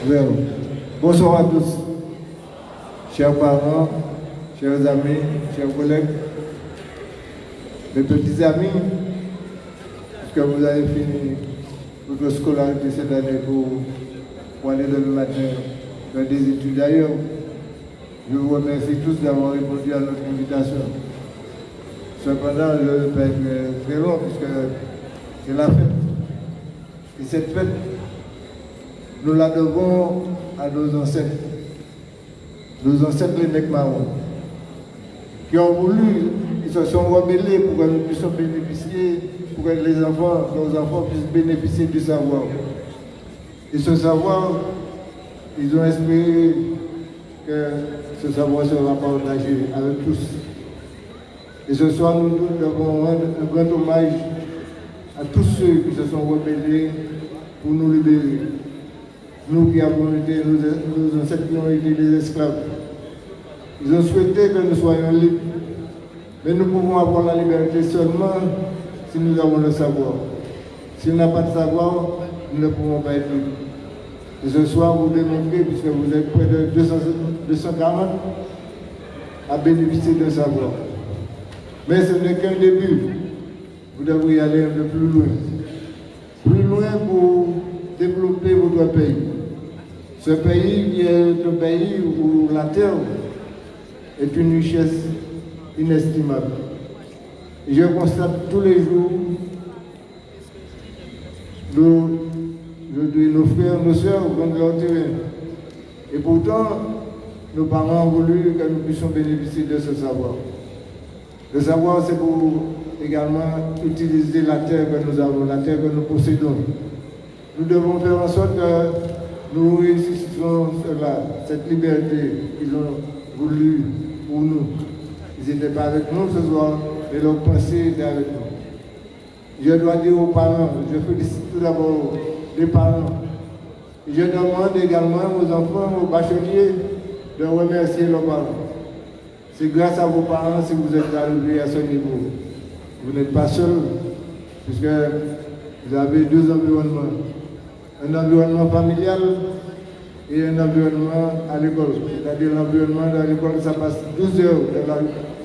Bien. Bonsoir à tous, chers parents, chers amis, chers collègues, mes petits amis, puisque vous avez fini votre scolarité cette année pour aller dans le matin faire des études ailleurs. Je vous remercie tous d'avoir répondu à notre invitation. Cependant, je ne vais pas être très long puisque c'est la fête. Et cette fête, nous la devons à nos ancêtres les mecs marrons, qui ont voulu, ils se sont rebellés pour que nous puissions bénéficier, pour que nos enfants puissent bénéficier du savoir. Et ce savoir, ils ont espéré que ce savoir sera partagé avec tous. Et ce soir, nous devons rendre un grand hommage à tous ceux qui se sont rebellés pour nous libérer. Nous qui avons été, nos ancêtres qui ont été des esclaves. Ils ont souhaité que nous soyons libres. Mais nous pouvons avoir la liberté seulement si nous avons le savoir. Si on n'a pas de savoir, nous ne pouvons pas être libres. Et ce soir, vous démontrez, puisque vous êtes près de 240, à bénéficier de savoir. Mais ce n'est qu'un début. Vous devriez aller un peu plus loin. Plus loin pour développer votre pays. Ce pays qui est un pays où la terre est une richesse inestimable. Et je constate tous les jours nos frères, nos sœurs vendent leur terrain. Et pourtant, nos parents ont voulu que nous puissions bénéficier de ce savoir. Le savoir, c'est pour également utiliser la terre que nous avons, la terre que nous possédons. Nous devons faire en sorte que nous réussissions cela, cette liberté qu'ils ont voulu pour nous. Ils n'étaient pas avec nous ce soir, mais leur pensée était avec nous. Je dois dire aux parents, je félicite tout d'abord les parents. Je demande également aux enfants, aux bacheliers, de remercier leurs parents. C'est grâce à vos parents si vous êtes arrivés à ce niveau. Vous n'êtes pas seuls, puisque vous avez deux environnements. Un environnement familial et un environnement à l'école. C'est-à-dire l'environnement à l'école, ça passe 12 heures.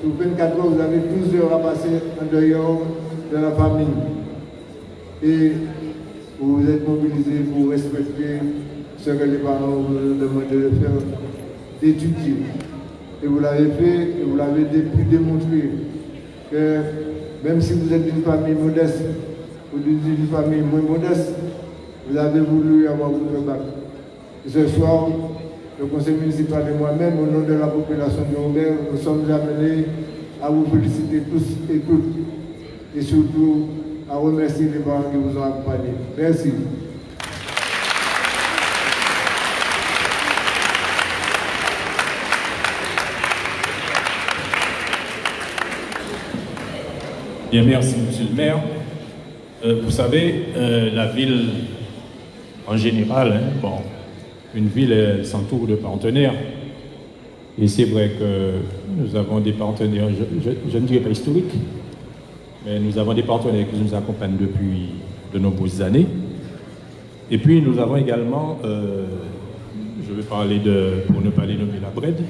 Sur 24 heures, vous avez 12 heures à passer en dehors de la famille. Et vous vous êtes mobilisés pour respecter ce que les parents vous demandent de faire, d'étudier. Et vous l'avez fait, et vous l'avez pu démontrer que même si vous êtes d'une famille modeste ou d'une famille moins modeste, vous avez voulu avoir votre bac. Et ce soir, le conseil municipal et moi-même, au nom de la population de Robert, nous sommes amenés à vous féliciter tous et toutes. Et surtout, à remercier les parents qui vous ont accompagnés. Merci. Bien, merci, monsieur le maire. Vous savez, la ville, en général, une ville s'entoure de partenaires. Et c'est vrai que nous avons des partenaires, je ne dirais pas historiques, mais nous avons des partenaires qui nous accompagnent depuis de nombreuses années. Et puis nous avons également, je vais parler pour ne pas les nommer la BRED,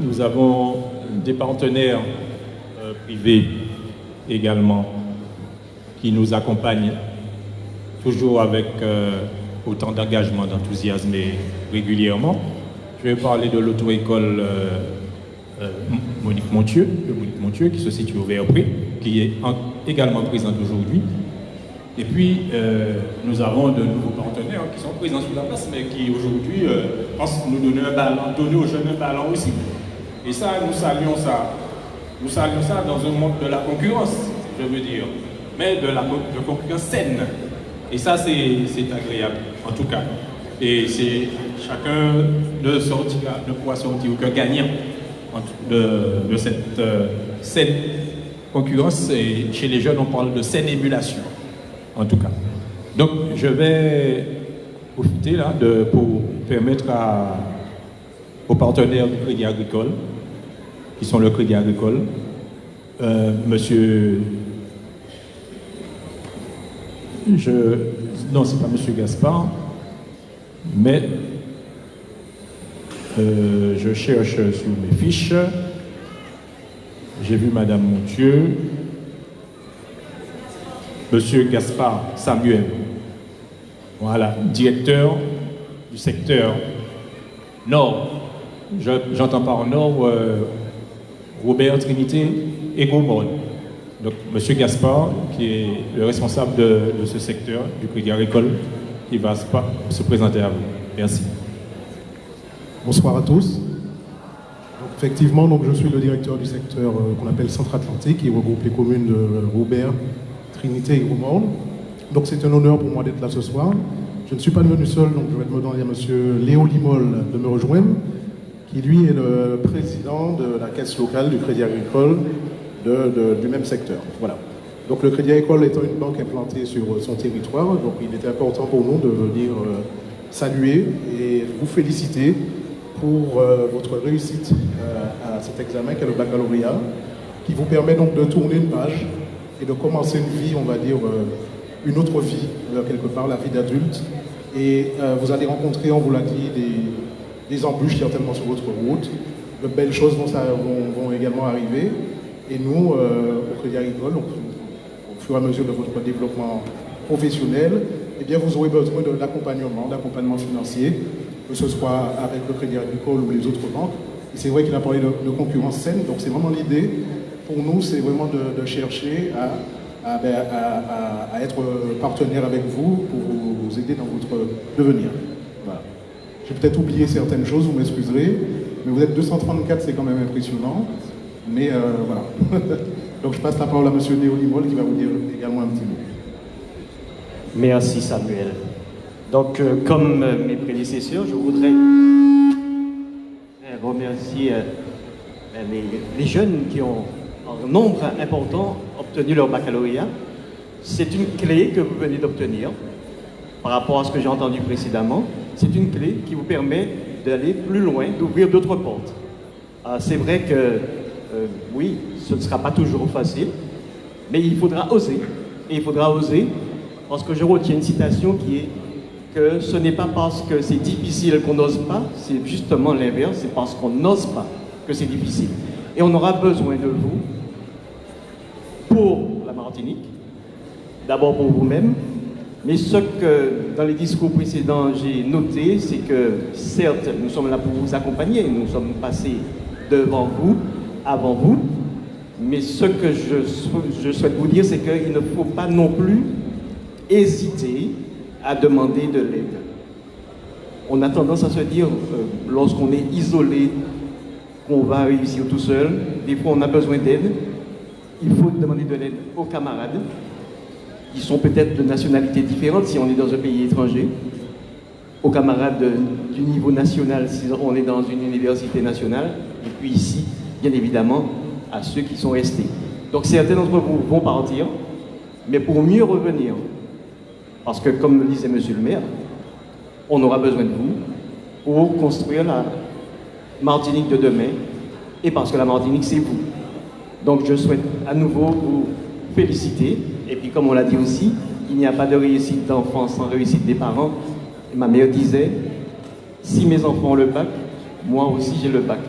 nous avons des partenaires privés également qui nous accompagnent toujours avec autant d'engagement, d'enthousiasme et régulièrement. Je vais parler de l'auto-école Monique Montieu, qui se situe au Verpré, qui est également présente aujourd'hui. Et puis, nous avons de nouveaux partenaires qui sont présents sur la place, mais qui aujourd'hui pensent nous donner un ballon, donner aux jeunes un ballon aussi. Et ça, nous saluons ça. Nous saluons ça dans un monde de la concurrence, je veux dire, mais de concurrence saine. Et ça, c'est agréable, en tout cas. Et c'est chacun ne pourra sortir aucun gagnant de cette saine concurrence. Et chez les jeunes, on parle de saine émulation, en tout cas. Donc, je vais profiter là pour permettre aux partenaires du Crédit Agricole, qui sont le Crédit Agricole, monsieur... Non, c'est pas monsieur Gaspard. Mais je cherche sur mes fiches. J'ai vu Madame Moutieu, Monsieur Gaspard Samuel, voilà, directeur du secteur Nord. J'entends par Nord Robert Trinité et Gaumont. Donc, Monsieur Gaspard, qui est le responsable de ce secteur du Crédit Agricole, qui va se présenter à vous. Merci. Bonsoir à tous. Donc, effectivement, donc, je suis le directeur du secteur qu'on appelle Centre-Atlantique, qui regroupe les communes de Robert, Trinité et Gaumont. Donc, c'est un honneur pour moi d'être là ce soir. Je ne suis pas venu seul, donc je vais demander à Monsieur Léo Limol de me rejoindre, qui lui est le président de la caisse locale du Crédit Agricole du même secteur. Voilà. Donc le Crédit Agricole étant une banque implantée sur son territoire, donc il était important pour nous de venir saluer et vous féliciter pour votre réussite à cet examen qu'est le baccalauréat, qui vous permet donc de tourner une page et de commencer une vie, on va dire, une autre vie, quelque part, la vie d'adulte. Et vous allez rencontrer, on vous l'a dit, des embûches certainement sur votre route. De belles choses vont également arriver. Et nous, au Crédit Agricole, au fur et à mesure de votre développement professionnel, eh bien, vous aurez besoin d'accompagnement financier, que ce soit avec le Crédit Agricole ou les autres banques. Et c'est vrai qu'il a parlé de concurrence saine, donc c'est vraiment l'idée, pour nous, c'est vraiment de chercher à être partenaire avec vous pour vous aider dans votre devenir. Voilà. J'ai peut-être oublié certaines choses, vous m'excuserez, mais vous êtes 234, c'est quand même impressionnant. Mais voilà. Donc je passe la parole à M. Léo Limol qui va vous dire également un petit mot. Merci Samuel. Donc comme mes prédécesseurs, je voudrais remercier les jeunes qui ont en nombre important obtenu leur baccalauréat. C'est une clé que vous venez d'obtenir par rapport à ce que j'ai entendu précédemment. C'est une clé qui vous permet d'aller plus loin, d'ouvrir d'autres portes. C'est vrai que oui, ce ne sera pas toujours facile, mais il faudra oser. Et il faudra oser parce que je retiens une citation qui est que ce n'est pas parce que c'est difficile qu'on n'ose pas, c'est justement l'inverse, c'est parce qu'on n'ose pas que c'est difficile. Et on aura besoin de vous pour la Martinique, d'abord pour vous-même, mais ce que dans les discours précédents j'ai noté, c'est que certes, nous sommes là pour vous accompagner, nous sommes passés devant vous, avant vous, mais ce que je souhaite vous dire, c'est qu'il ne faut pas non plus hésiter à demander de l'aide. On a tendance à se dire, lorsqu'on est isolé, qu'on va réussir tout seul. Des fois, on a besoin d'aide. Il faut demander de l'aide aux camarades, qui sont peut-être de nationalités différentes si on est dans un pays étranger, aux camarades du niveau national si on est dans une université nationale, et puis ici, bien évidemment, à ceux qui sont restés. Donc certains d'entre vous vont partir, mais pour mieux revenir, parce que comme le disait Monsieur le maire, on aura besoin de vous pour construire la Martinique de demain, et parce que la Martinique, c'est vous. Donc je souhaite à nouveau vous féliciter, et puis comme on l'a dit aussi, il n'y a pas de réussite d'enfant sans réussite des parents. Et ma mère disait, si mes enfants ont le bac, moi aussi j'ai le bac.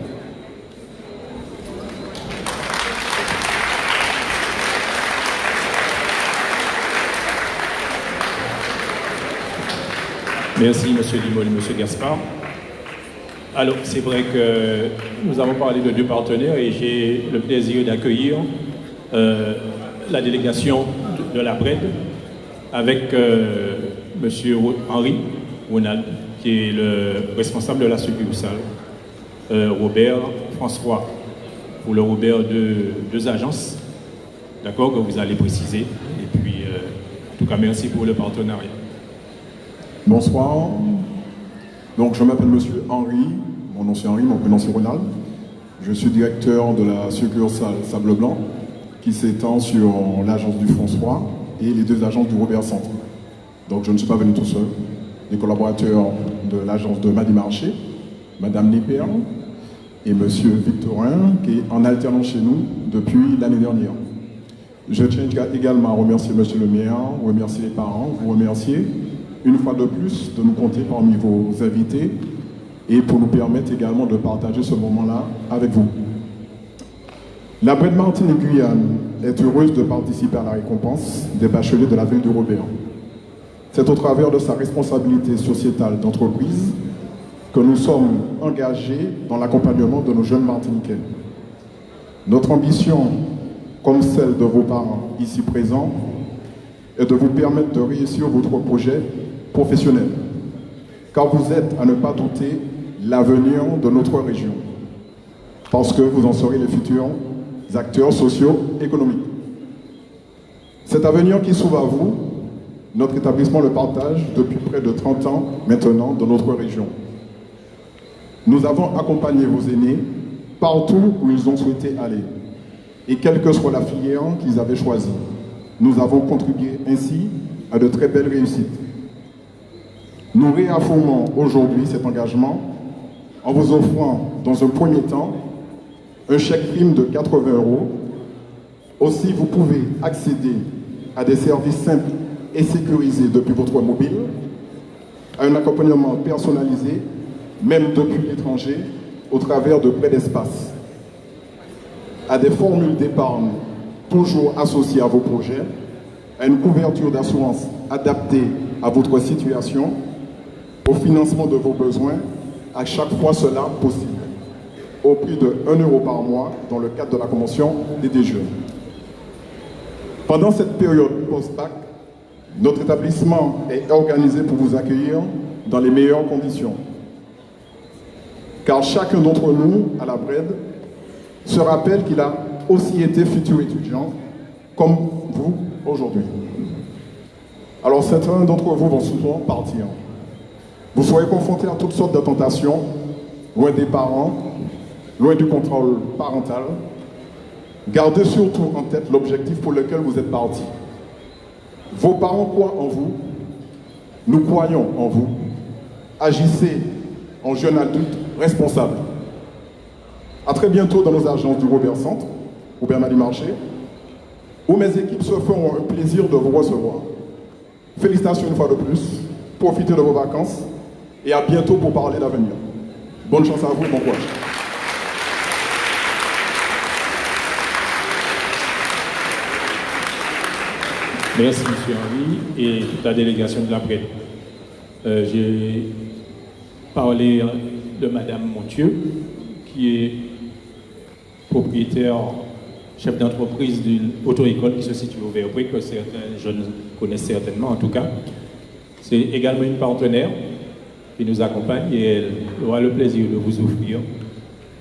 Merci, M. Limol et M. Gaspard. Alors, c'est vrai que nous avons parlé de deux partenaires et j'ai le plaisir d'accueillir la délégation de la BRED avec M. Henri Ronald, qui est le responsable de la succursale, Robert François, pour le Robert de deux agences, d'accord, que vous allez préciser. Et puis, en tout cas, merci pour le partenariat. Bonsoir. Donc, je m'appelle Monsieur Henri. Mon nom c'est Henri, mon prénom c'est Ronald. Je suis directeur de la succursale Sable Blanc qui s'étend sur l'agence du François et les deux agences du Robert Centre. Donc, je ne suis pas venu tout seul. Les collaborateurs de l'agence de Madi Marché, Madame Néperle et Monsieur Victorin qui est en alternance chez nous depuis l'année dernière. Je tiens également à remercier Monsieur le maire, remercier les parents, vous remercier une fois de plus de nous compter parmi vos invités et pour nous permettre également de partager ce moment-là avec vous. La Brède Martinique Guyane est heureuse de participer à la récompense des bacheliers de la ville de Robert. C'est au travers de sa responsabilité sociétale d'entreprise que nous sommes engagés dans l'accompagnement de nos jeunes Martiniquais. Notre ambition, comme celle de vos parents ici présents, est de vous permettre de réussir votre projet professionnel, car vous êtes, à ne pas douter, l'avenir de notre région, parce que vous en serez les futurs acteurs socio-économiques. Cet avenir qui s'ouvre à vous, notre établissement le partage depuis près de 30 ans maintenant dans notre région. Nous avons accompagné vos aînés partout où ils ont souhaité aller, et quelle que soit la filière qu'ils avaient choisie. Nous avons contribué ainsi à de très belles réussites. Nous réaffirmons aujourd'hui cet engagement en vous offrant, dans un premier temps, un chèque prime de 80 €. Aussi, vous pouvez accéder à des services simples et sécurisés depuis votre mobile, à un accompagnement personnalisé, même depuis l'étranger, au travers de prêts d'espace, à des formules d'épargne toujours associées à vos projets, à une couverture d'assurance adaptée à votre situation, au financement de vos besoins, à chaque fois cela possible, au prix de 1 € par mois dans le cadre de la convention des DGE. Pendant cette période post-bac, notre établissement est organisé pour vous accueillir dans les meilleures conditions. Car chacun d'entre nous, à la Brède, se rappelle qu'il a aussi été futur étudiant, comme vous aujourd'hui. Alors certains d'entre vous vont souvent partir. Vous serez confrontés à toutes sortes de tentations, loin des parents, loin du contrôle parental. Gardez surtout en tête l'objectif pour lequel vous êtes partis. Vos parents croient en vous, nous croyons en vous. Agissez en jeune adulte responsable. À très bientôt dans nos agences du Robert Centre, au Bernard Marché, où mes équipes se feront un plaisir de vous recevoir. Félicitations une fois de plus, profitez de vos vacances et à bientôt pour parler d'avenir. Bonne chance à vous, bon courage. Merci, M. Henry, et toute la délégation de la Brède. J'ai parlé de Mme Montieu, qui est propriétaire, chef d'entreprise d'une auto-école qui se situe au Verbré, que certains jeunes connaissent certainement en tout cas. C'est également une partenaire qui nous accompagne et elle aura le plaisir de vous offrir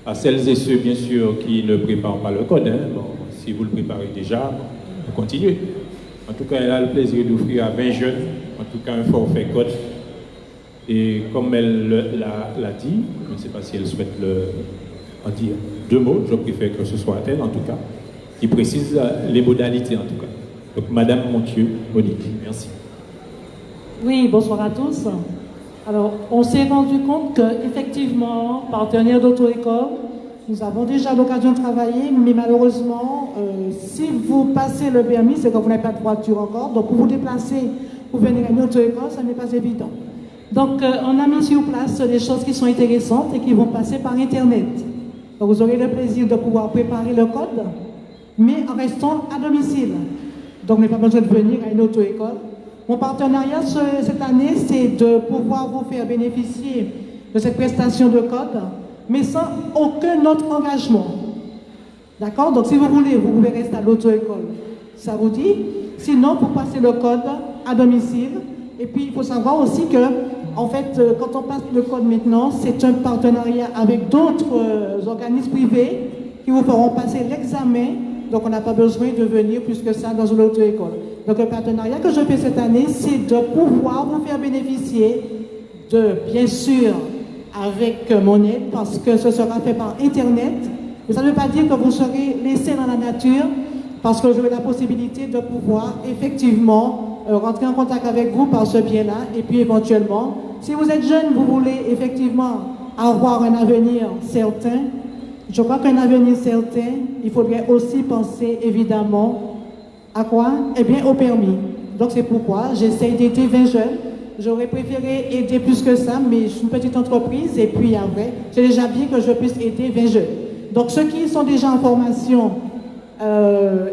à celles et ceux, bien sûr, qui ne préparent pas le code. Bon, si vous le préparez déjà, vous continuez. En tout cas, elle a le plaisir d'offrir à 20 jeunes, en tout cas un forfait code. Et comme elle l'a dit, je ne sais pas si elle souhaite en dire 2 mots, je préfère que ce soit elle en tout cas, qui précise les modalités en tout cas. Donc Madame Montieu, Monique, merci. Oui, bonsoir à tous. Alors, on s'est rendu compte qu'effectivement, partenaire d'auto-école, nous avons déjà l'occasion de travailler, mais malheureusement, si vous passez le permis, c'est que vous n'avez pas de voiture encore. Donc, pour vous déplacer, pour venir à une auto-école, ça n'est pas évident. Donc, on a mis sur place des choses qui sont intéressantes et qui vont passer par Internet. Donc, vous aurez le plaisir de pouvoir préparer le code, mais en restant à domicile. Donc, vous n'avez pas besoin de venir à une auto-école. Mon partenariat cette année, c'est de pouvoir vous faire bénéficier de cette prestation de code, mais sans aucun autre engagement. D'accord? Donc, si vous voulez, vous pouvez rester à l'auto-école. Ça vous dit? Sinon, vous passez le code à domicile. Et puis, il faut savoir aussi que, en fait, quand on passe le code maintenant, c'est un partenariat avec d'autres organismes privés qui vous feront passer l'examen. Donc, on n'a pas besoin de venir plus que ça dans une auto-école. Donc, le partenariat que je fais cette année, c'est de pouvoir vous faire bénéficier de, bien sûr, avec mon aide, parce que ce sera fait par Internet. Mais ça ne veut pas dire que vous serez laissé dans la nature, parce que j'aurai la possibilité de pouvoir effectivement rentrer en contact avec vous par ce biais-là. Et puis éventuellement, si vous êtes jeune, vous voulez effectivement avoir un avenir certain, je crois qu'un avenir certain, il faudrait aussi penser évidemment à quoi? Eh bien au permis. Donc c'est pourquoi j'essaie d'aider 20 jeunes J'aurais préféré aider plus que ça, mais je suis une petite entreprise et puis après, c'est déjà bien que je puisse aider 20 jeunes. Donc ceux qui sont déjà en formation,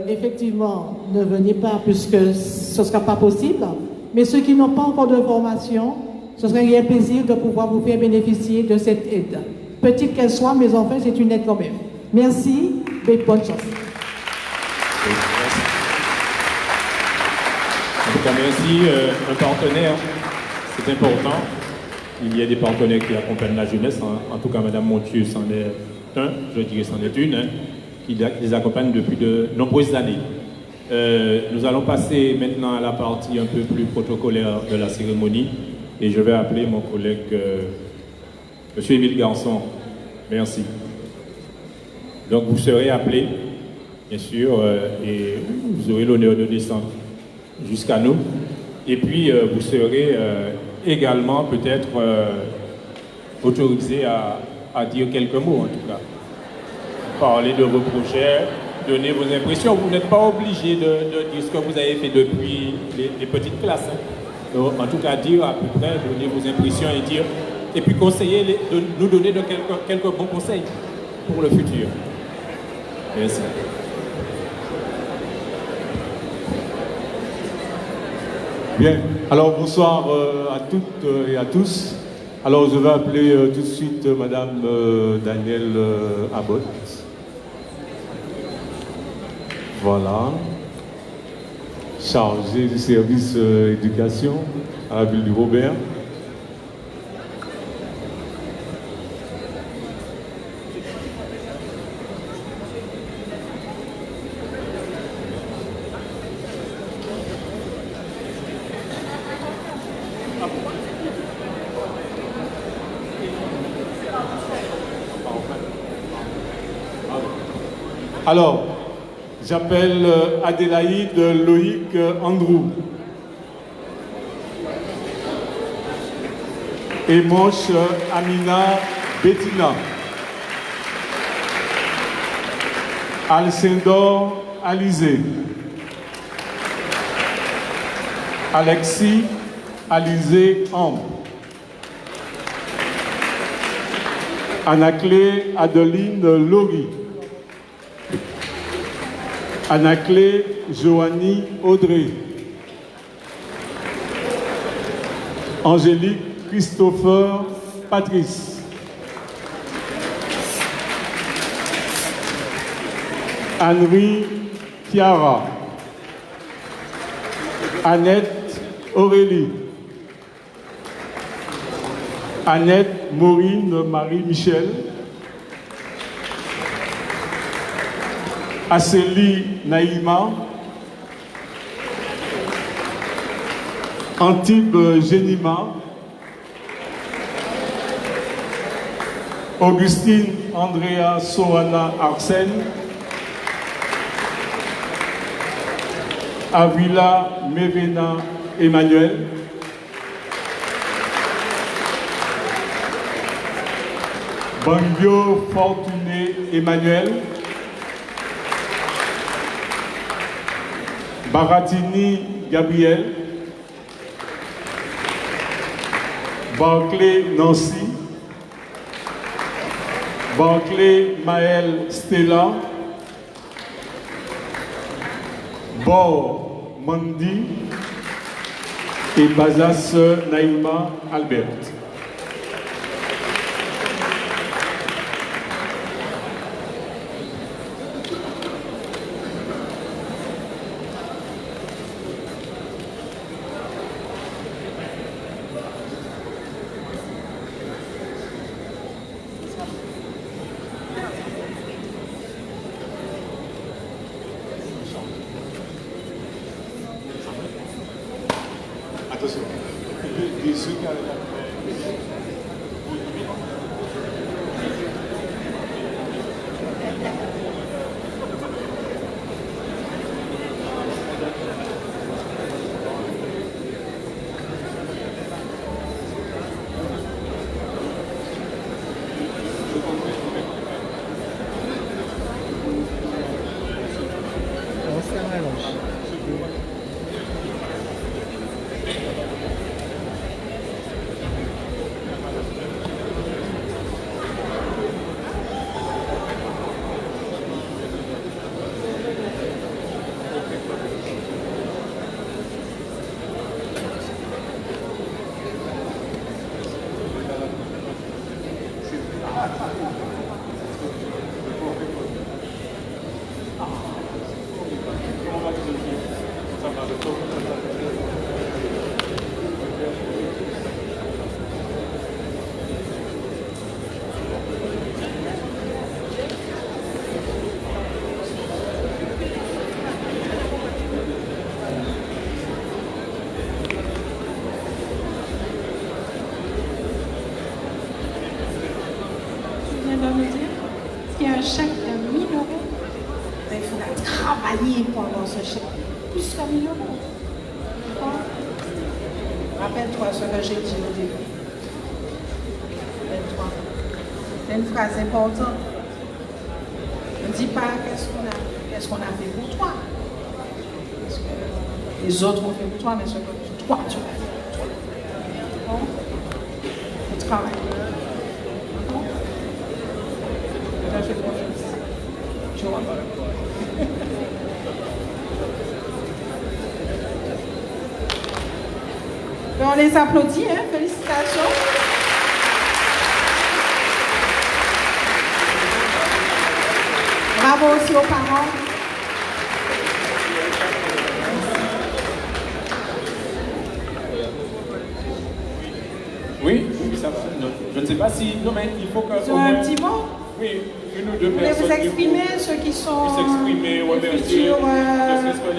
effectivement, ne venez pas puisque ce ne sera pas possible. Mais ceux qui n'ont pas encore de formation, ce serait un réel plaisir de pouvoir vous faire bénéficier de cette aide. Petite qu'elle soit, mais enfin, c'est une aide quand même. Merci et bonne chance. En tout cas, merci. Un partenaire, c'est important. Il y a des partenaires qui accompagnent la jeunesse. En tout cas, Mme Montieu, c'en est un, je dirais c'en est une, qui les accompagne depuis de nombreuses années. Nous allons passer maintenant à la partie un peu plus protocolaire de la cérémonie et je vais appeler mon collègue M. Émile Garçon. Merci. Donc vous serez appelé, bien sûr, et vous aurez l'honneur de descendre jusqu'à nous. Et puis vous serez également peut-être autorisé à dire quelques mots en tout cas. Parler de vos projets, donner vos impressions. Vous n'êtes pas obligé de dire ce que vous avez fait depuis les petites classes. Hein. Donc, en tout cas, dire à peu près, donner vos impressions et puis conseiller, de nous donner quelques bons conseils pour le futur. Merci. Bien, alors bonsoir à toutes et à tous. Alors je vais appeler tout de suite Madame Danielle Abbott. Voilà, chargée du service éducation à la ville du Robert. Alors, j'appelle Adélaïde Loïc Andrew. Et Moche Amina Bettina. Alcindor Alizé. Alexis Alizé Ambre. Anaclé Adeline Laurie. Anaclé Joanie Audrey. Angélique Christopher Patrice. Henri Chiara. Annette Aurélie. Annette Maureen Marie-Michel. Acélie Naïma. Antibes Génima. Augustine Andrea Soana Arsène. Avila Mevena Emmanuel. Bangio Fortuné Emmanuel. Baratini Gabriel. Barclay Nancy. Barclay Maël Stella. Bor Mandi et Bazas Naïma Albert. Attention. doit nous dire? Est-ce qu'il y a un chèque de 1 000 euros? Ben, il faudra travailler pour avoir ce chèque. Plus que 1 000 euros. D'accord? Rappelle-toi ce que j'ai dit au début. Rappelle-toi. C'est une phrase importante. Ne dis pas qu'est-ce qu'on a fait pour toi. Parce que les autres ont fait pour toi, mais ce que toi, tu as fait pour toi. D'accord? Le travail. D'accord? Tu as fait confiance. Tu vois. On les applaudit, hein? Félicitations. Bravo aussi aux parents. Oui, ça va. Non, je ne sais pas si... Non, mais il faut que... Ils ont un petit mot? Oui, une ou deux Vous voulez personnes. vous exprimer, ceux qui sont s'exprimer, ouais, les futurs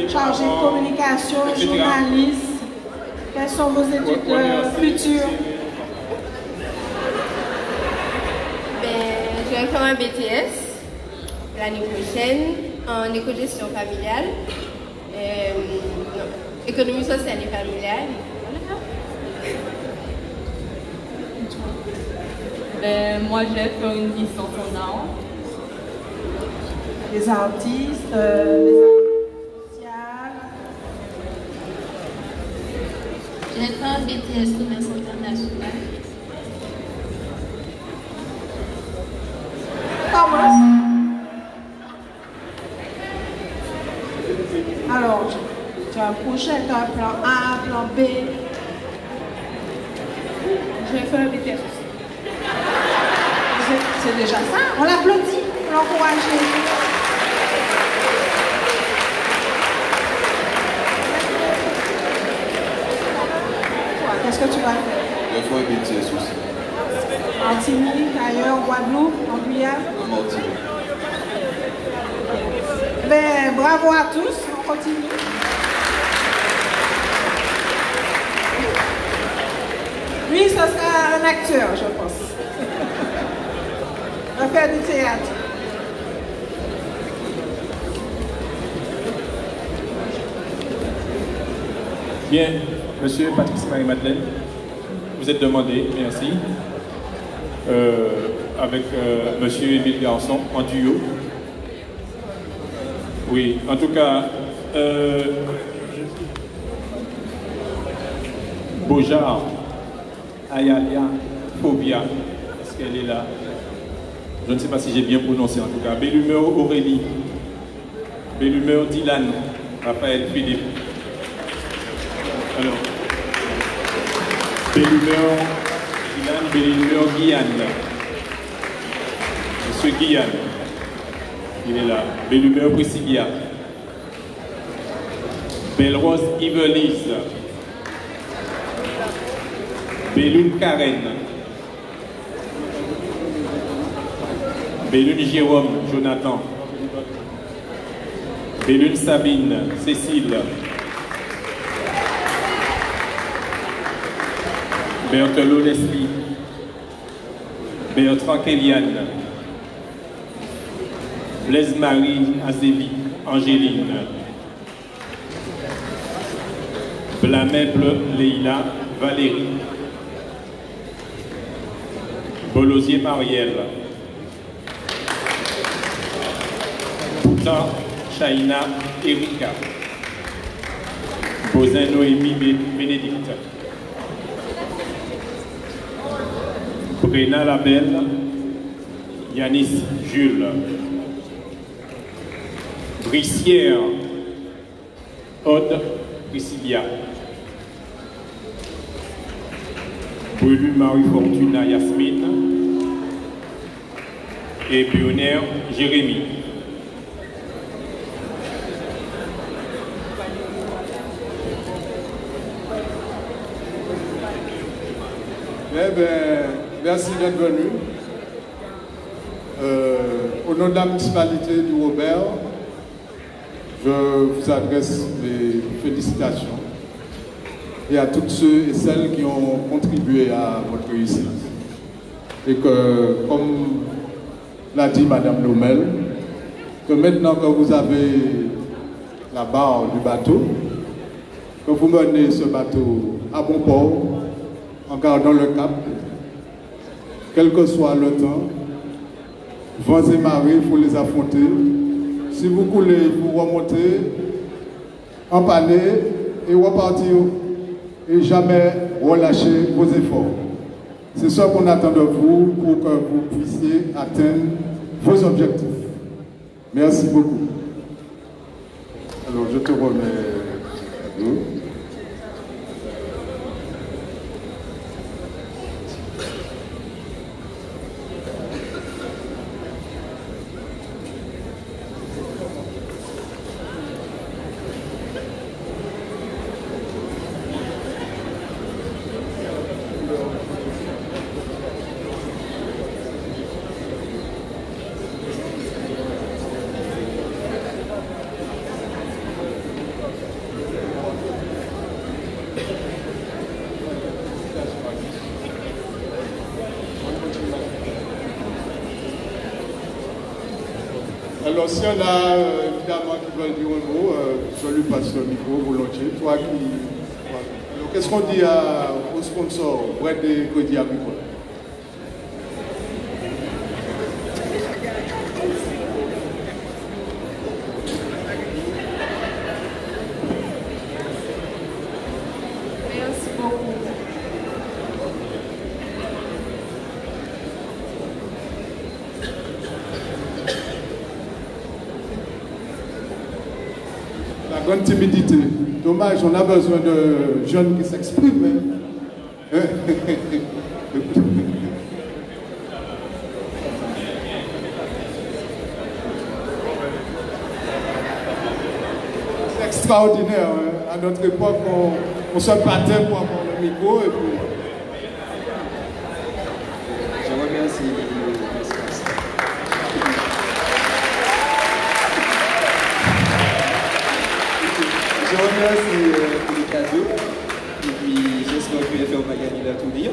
chargés de communication, etc. journalistes. Quelles sont vos études futures? Je vais faire un BTS l'année prochaine en éco-gestion familiale, économie sociale et familiale. Moi, je vais faire une licence en art. Les artistes, les artistes sociales. Je vais faire un BTS commerce international. Comment? Alors, tu as un projet, tu as un plan A, un plan B. Je vais faire un BTS aussi. C'est déjà ça. On l'applaudit, on l'encourage. Toi, qu'est-ce que tu vas faire? Je vais faire un BTS aussi. Martinique, ailleurs, Guadeloupe, en Guyane. En Martinique. Ben, bravo à tous, on continue. Lui, ce sera un acteur, je pense. On va faire du théâtre. Bien, monsieur Patrice Marie-Madeleine, vous êtes demandé, merci. Avec monsieur Émile Garçon en duo. Oui, en tout cas, Bojar, Ayalia, Phobia, est-ce qu'elle est là? Je ne sais pas si j'ai bien prononcé en tout cas. Bellumeur Aurélie, Bellumeur Dylan, Raphaël Philippe. Alors, Bellumeur Dylan, Bellumeur Guyane. Monsieur Guyane, il est là. Bellumeur Priscilla. Belle-Rose Yvelise. Bellune Karen. Bellune Jérôme Jonathan. Bellune Sabine Cécile. Berthelot Leslie. Bertrand Kéliane. Blaise Marie Azévi Angéline. Blamèble Leïla Valérie. Bolosier Marielle. Boutan Chaïna Erika. Bozin Noémie Bénédicte. Bréna Labelle. Yanis Jules. Brissière Aude Priscilla. Brulu Marie Fortuna Yasmine et Pionnière Jérémy. Eh bien, merci d'être venu. Au nom de la municipalité du Robert, je vous adresse les félicitations et à toutes ceux et celles qui ont contribué à votre réussite. Et que, comme l'a dit Madame Lomel, que maintenant que vous avez la barre du bateau, que vous menez ce bateau à bon port, en gardant le cap, quel que soit le temps, vents et marées, il faut les affronter. Si vous coulez, il faut remonter, empanner et repartir. Et jamais relâcher vos efforts. C'est ce qu'on attend de vous pour que vous puissiez atteindre vos objectifs. Merci beaucoup. Alors, je te remets. Alors, s'il y en a évidemment qui veulent dire un mot, je lui passe le micro volontiers. Toi qui. Alors, qu'est-ce qu'on dit aux sponsors Brett des Crédits Agricoles? Merci beaucoup. La grande timidité. Dommage, on a besoin de jeunes qui s'expriment. Hein. C'est extraordinaire. Hein. À notre époque, on se battait pour avoir le micro. Et puis... Je remercie l'espace. Je remercie pour les cadeaux. Et puis j'espère que les faire va gagner la tournure.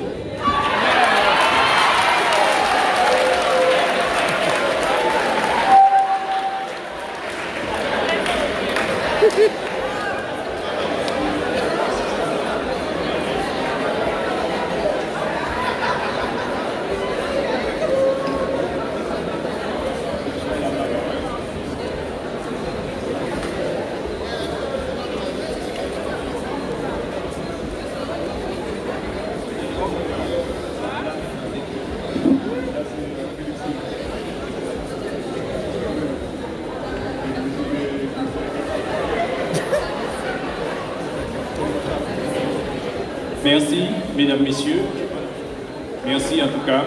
Merci, mesdames, messieurs. Merci en tout cas.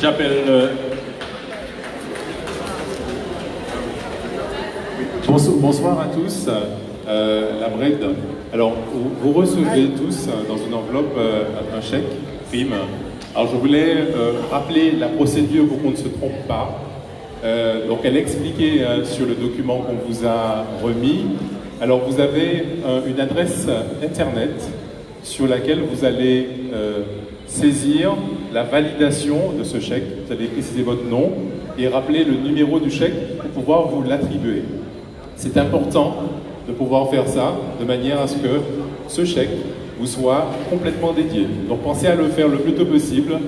J'appelle... Bonsoir à tous. La Bred. Alors, vous recevez tous dans une enveloppe un chèque, prime. Alors, je voulais rappeler la procédure pour qu'on ne se trompe pas. Donc elle est expliquée sur le document qu'on vous a remis. Alors vous avez une adresse internet sur laquelle vous allez saisir la validation de ce chèque. Vous allez préciser votre nom et rappeler le numéro du chèque pour pouvoir vous l'attribuer. C'est important de pouvoir faire ça de manière à ce que ce chèque vous soit complètement dédié. Donc pensez à le faire le plus tôt possible.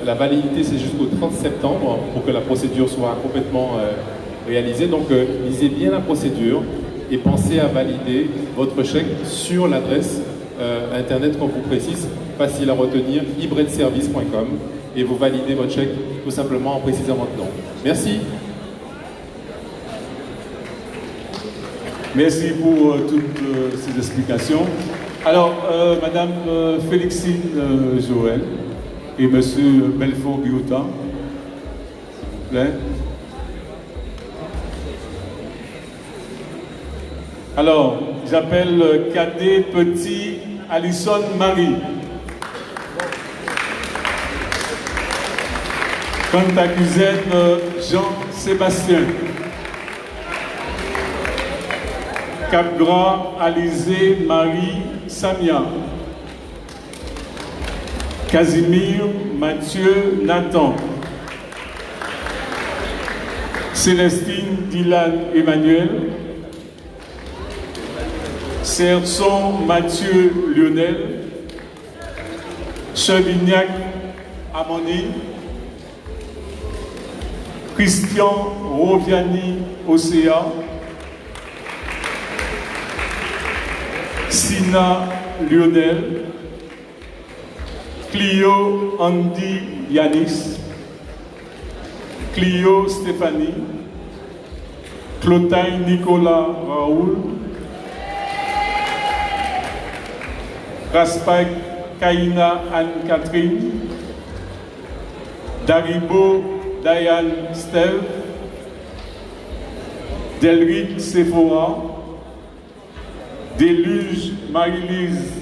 La validité, c'est jusqu'au 30 septembre pour que la procédure soit complètement réalisée. Donc, lisez bien la procédure et pensez à valider votre chèque sur l'adresse internet qu'on vous précise, facile à retenir, ibredservice.com, et vous validez votre chèque tout simplement en précisant votre nom. Merci. Merci pour toutes ces explications. Alors, Madame Félixine Joël et Monsieur Belfort Biota. Alors, j'appelle cadet petit Alison Marie. Quant à cousin Jean-Sébastien. Capgras Alizé Marie Samia. Casimir Mathieu Nathan. Célestine Dylan Emmanuel. Serson Mathieu Lionel. Chevignac Amandine. Christian Roviani Océa. Sina Lionel. Clio Andy Yanis. Clio Stéphanie. Clotaille Nicolas Raoul. Raspac Kaina Anne-Catherine. Daribo Diane Steve. Delric Sephora. Déluge Marie-Lise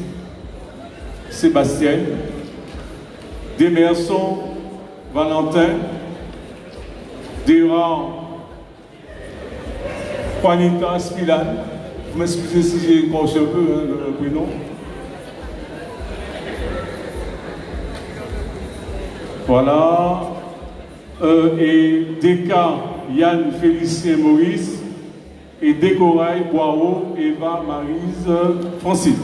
Sébastien. Demerson Valentin. Durand Juanita Spilan. Vous m'excusez si j'ai écorché un peu le prénom. Voilà. Et Deka Yann Félicien Maurice. Et Décorail Boireau Eva Maryse Francine.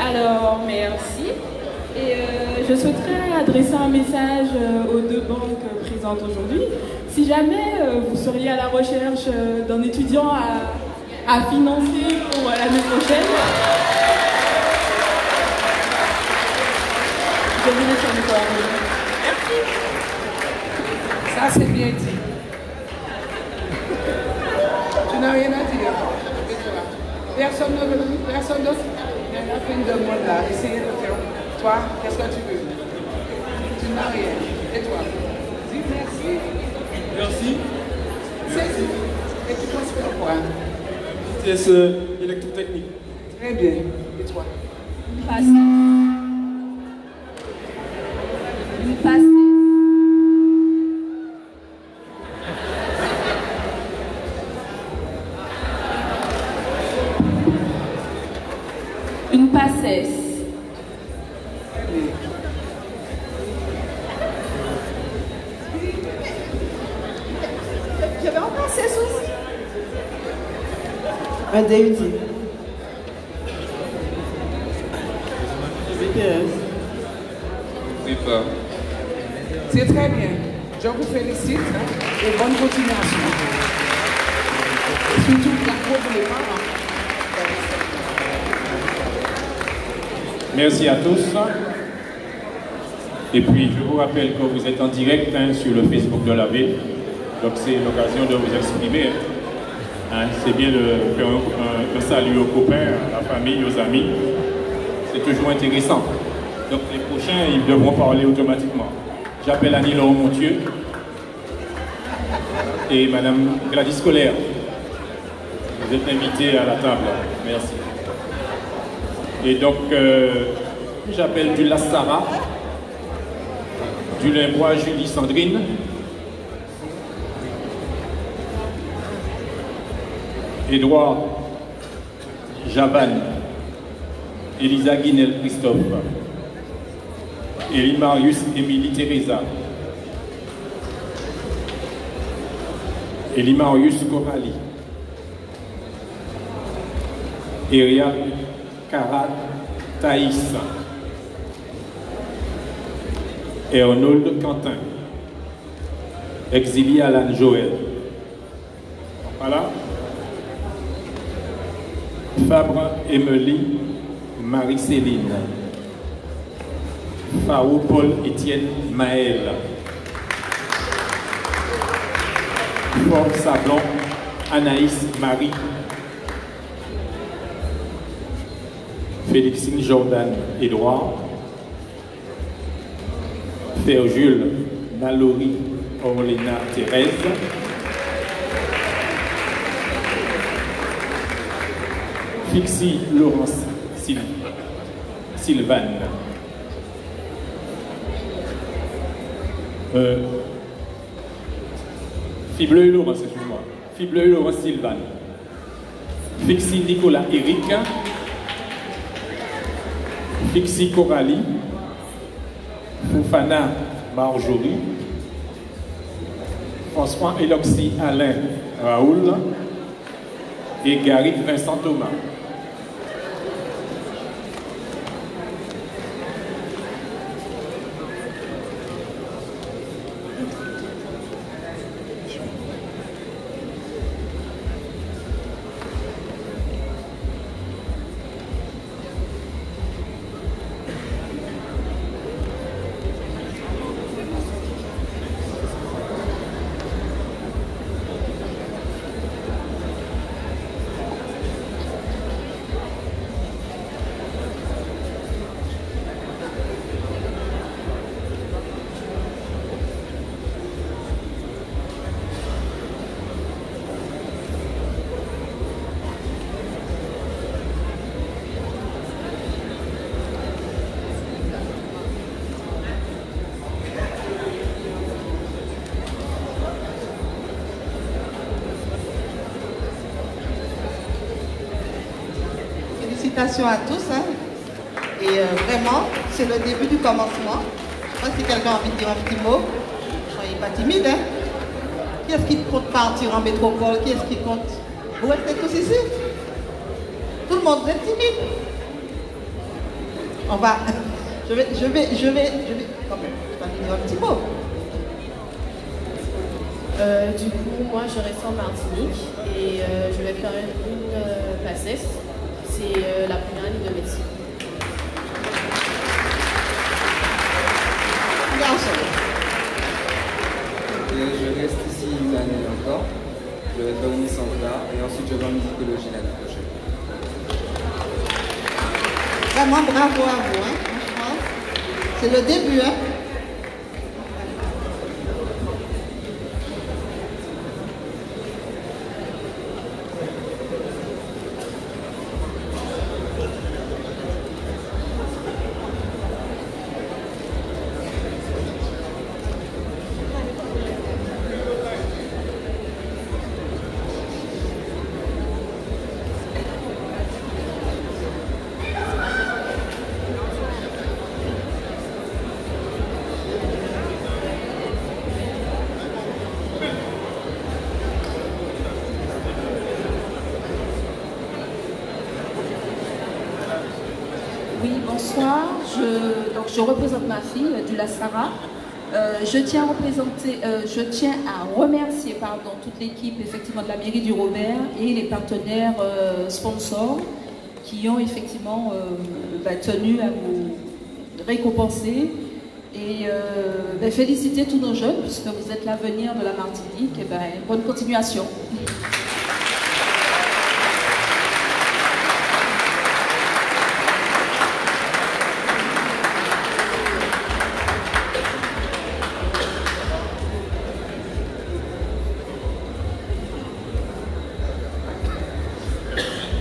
Alors, merci. Et je souhaiterais adresser un message aux deux banques présentes aujourd'hui. Si jamais vous seriez à la recherche d'un étudiant à financer pour l'année prochaine, je vous laisse mes coordonnées. Merci. Ça, c'est bien dit. Tu n'as rien à dire. Personne d'autre. Il y a une demande là. Essayez de faire. Toi, qu'est-ce que tu veux? Tu n'as rien. Et toi? Dis merci. Merci. C'est tout. Et tu penses faire quoi? Test électrotechnique. Très bien. Et toi? Une passe. Une passe. Une passesse. Je vais en passer aussi. Un DUT. BTS. Oui, pas. C'est très bien. Je vous félicite et bonne continuation. Surtout pour les parents. Merci à tous. Et puis, je vous rappelle que vous êtes en direct sur le Facebook de la ville. Donc, c'est l'occasion de vous exprimer. Hein, c'est bien de faire un salut aux copains, à la famille, aux amis. C'est toujours intéressant. Donc les prochains, ils devront parler automatiquement. J'appelle Annie-Laure Montieu et Madame Gladys Colère. Vous êtes invités à la table. Merci. Et donc, j'appelle du Lassara, du Limbois Julie Sandrine, Édouard Jaban, Elisa Guinel Christophe, Élie Marius Émilie Teresa, Élie Marius Coralie, Eria Cara Thaïs, et Arnold Quentin, exilié Alan Joël. Voilà. Fabre Émilie Marie-Céline, Fao Paul Étienne Maël, Fort Sablon Anaïs Marie, Félixine Jordan Édouard, Ferjule Mallory Orléna Thérèse, Fixie Laurence Sylvane, Fibleuil Laurence, excuse-moi, Fibleuil Laurence Sylvane, Fixie Nicolas Éric, Fixie Coralie, Foufana Marjorie, François Eloxy Alain Raoul et Garrick Vincent Thomas. Félicitations à tous. Hein. Et vraiment, c'est le début du commencement. Je sais pas si quelqu'un a envie de dire un petit mot. Soyez pas timide. Hein. Qui est-ce qui compte partir en métropole? Qui est-ce qui compte? Vous êtes tous ici? Tout le monde, vous êtes timide? On va. Je vais quand même, je vais dire un petit mot. Du coup, moi, je reste en Martinique et je vais faire une PACES. C'est la première année de médecine. Je reste ici une année encore. Je vais faire une licence d'art et ensuite je vais en musicologie l'année prochaine. Vraiment bravo à vous, hein, franchement. C'est le début, hein. Bonsoir, je représente ma fille du Lassara. Je tiens à remercier toute l'équipe effectivement de la mairie du Robert et les partenaires sponsors qui ont effectivement tenu à vous récompenser et féliciter tous nos jeunes puisque vous êtes l'avenir de la Martinique. Et bonne continuation.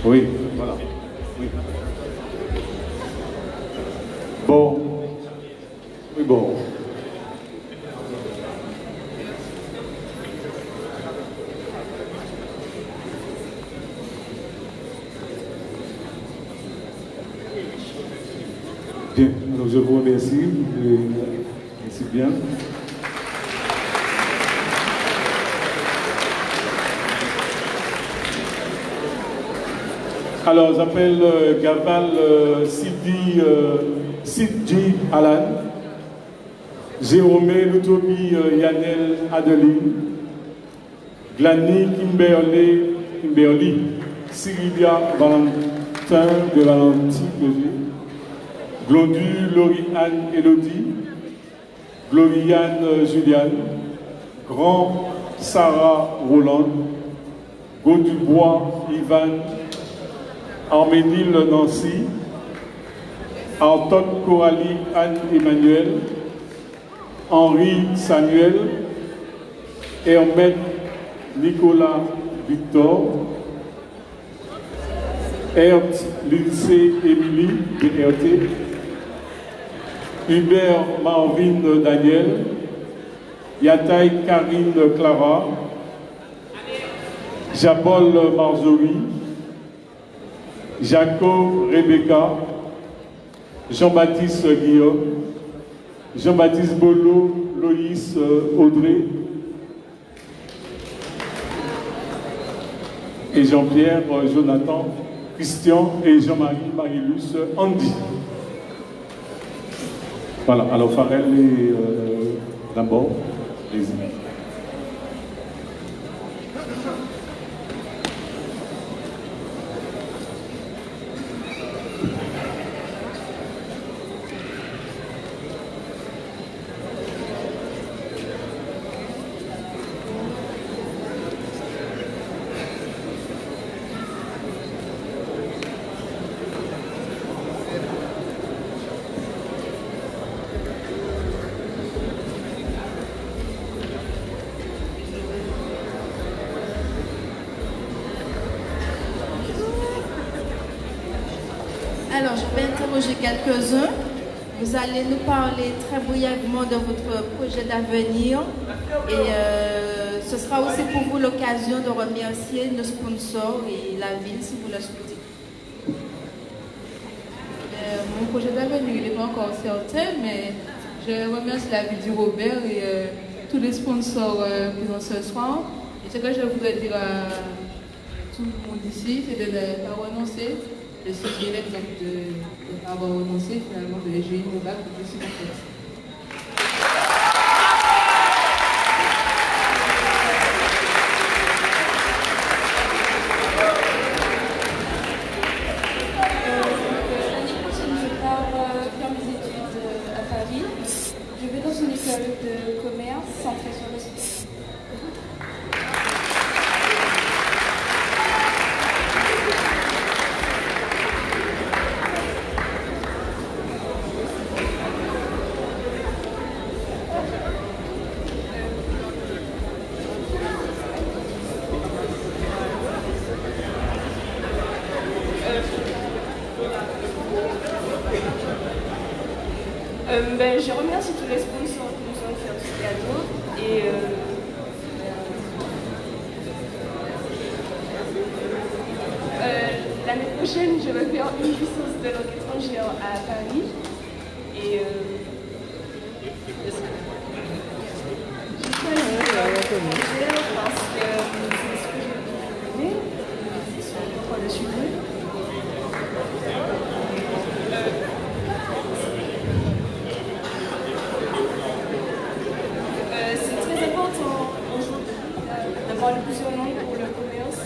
Oui, voilà. Oui. Bon. Oui, bon. Bien, alors je vous remercie. Merci bien. Alors, j'appelle Gaval Sidji Alan, Jérôme Lutobi Yanel Adeline, Glani Kimberly, Cyrilia Valentin de Valentine, Glondu Laurie-Anne Elodie, Gloriane Juliane, Grand Sarah Roland, Gaudubois Ivan, Arménile Nancy, Anton Coralie Anne-Emmanuel, Henri Samuel, Hermène Nicolas Victor, Ert Lindsay Émilie, BRT, Hubert Marvin Daniel, Yataï Karine Clara, Jabol Marjorie, Jacob Rebecca, Jean-Baptiste Guillaume, Jean-Baptiste Bolo, Loïs Audrey et Jean-Pierre Jonathan, Christian et Jean-Marie Marilus Andy. Voilà, alors Farel et d'abord, les Alors, je vais interroger quelques-uns. Vous allez nous parler très brièvement de votre projet d'avenir et ce sera aussi pour vous l'occasion de remercier nos sponsors et la ville si vous le souhaitez. Mon projet d'avenir, il n'est pas encore certain, mais je remercie la ville du Robert et tous les sponsors présents ce soir. Et ce que je voudrais dire à tout le monde ici, c'est de ne pas renoncer. Je suis l'exemple de ne pas avoir renoncé, finalement, de j'ai eu mon bac de plus en fait. L'année prochaine, je pars faire mes études à Paris. Je vais dans une école de commerce centrée sur le sport. Je remercie tous les sponsors qui nous ont fait ce cadeau et l'année prochaine je vais faire une licence de langue étrangère à Paris et parce que c'est ce que j'ai aimé, c'est le sujet. D'avoir plusieurs langues pour le commerce,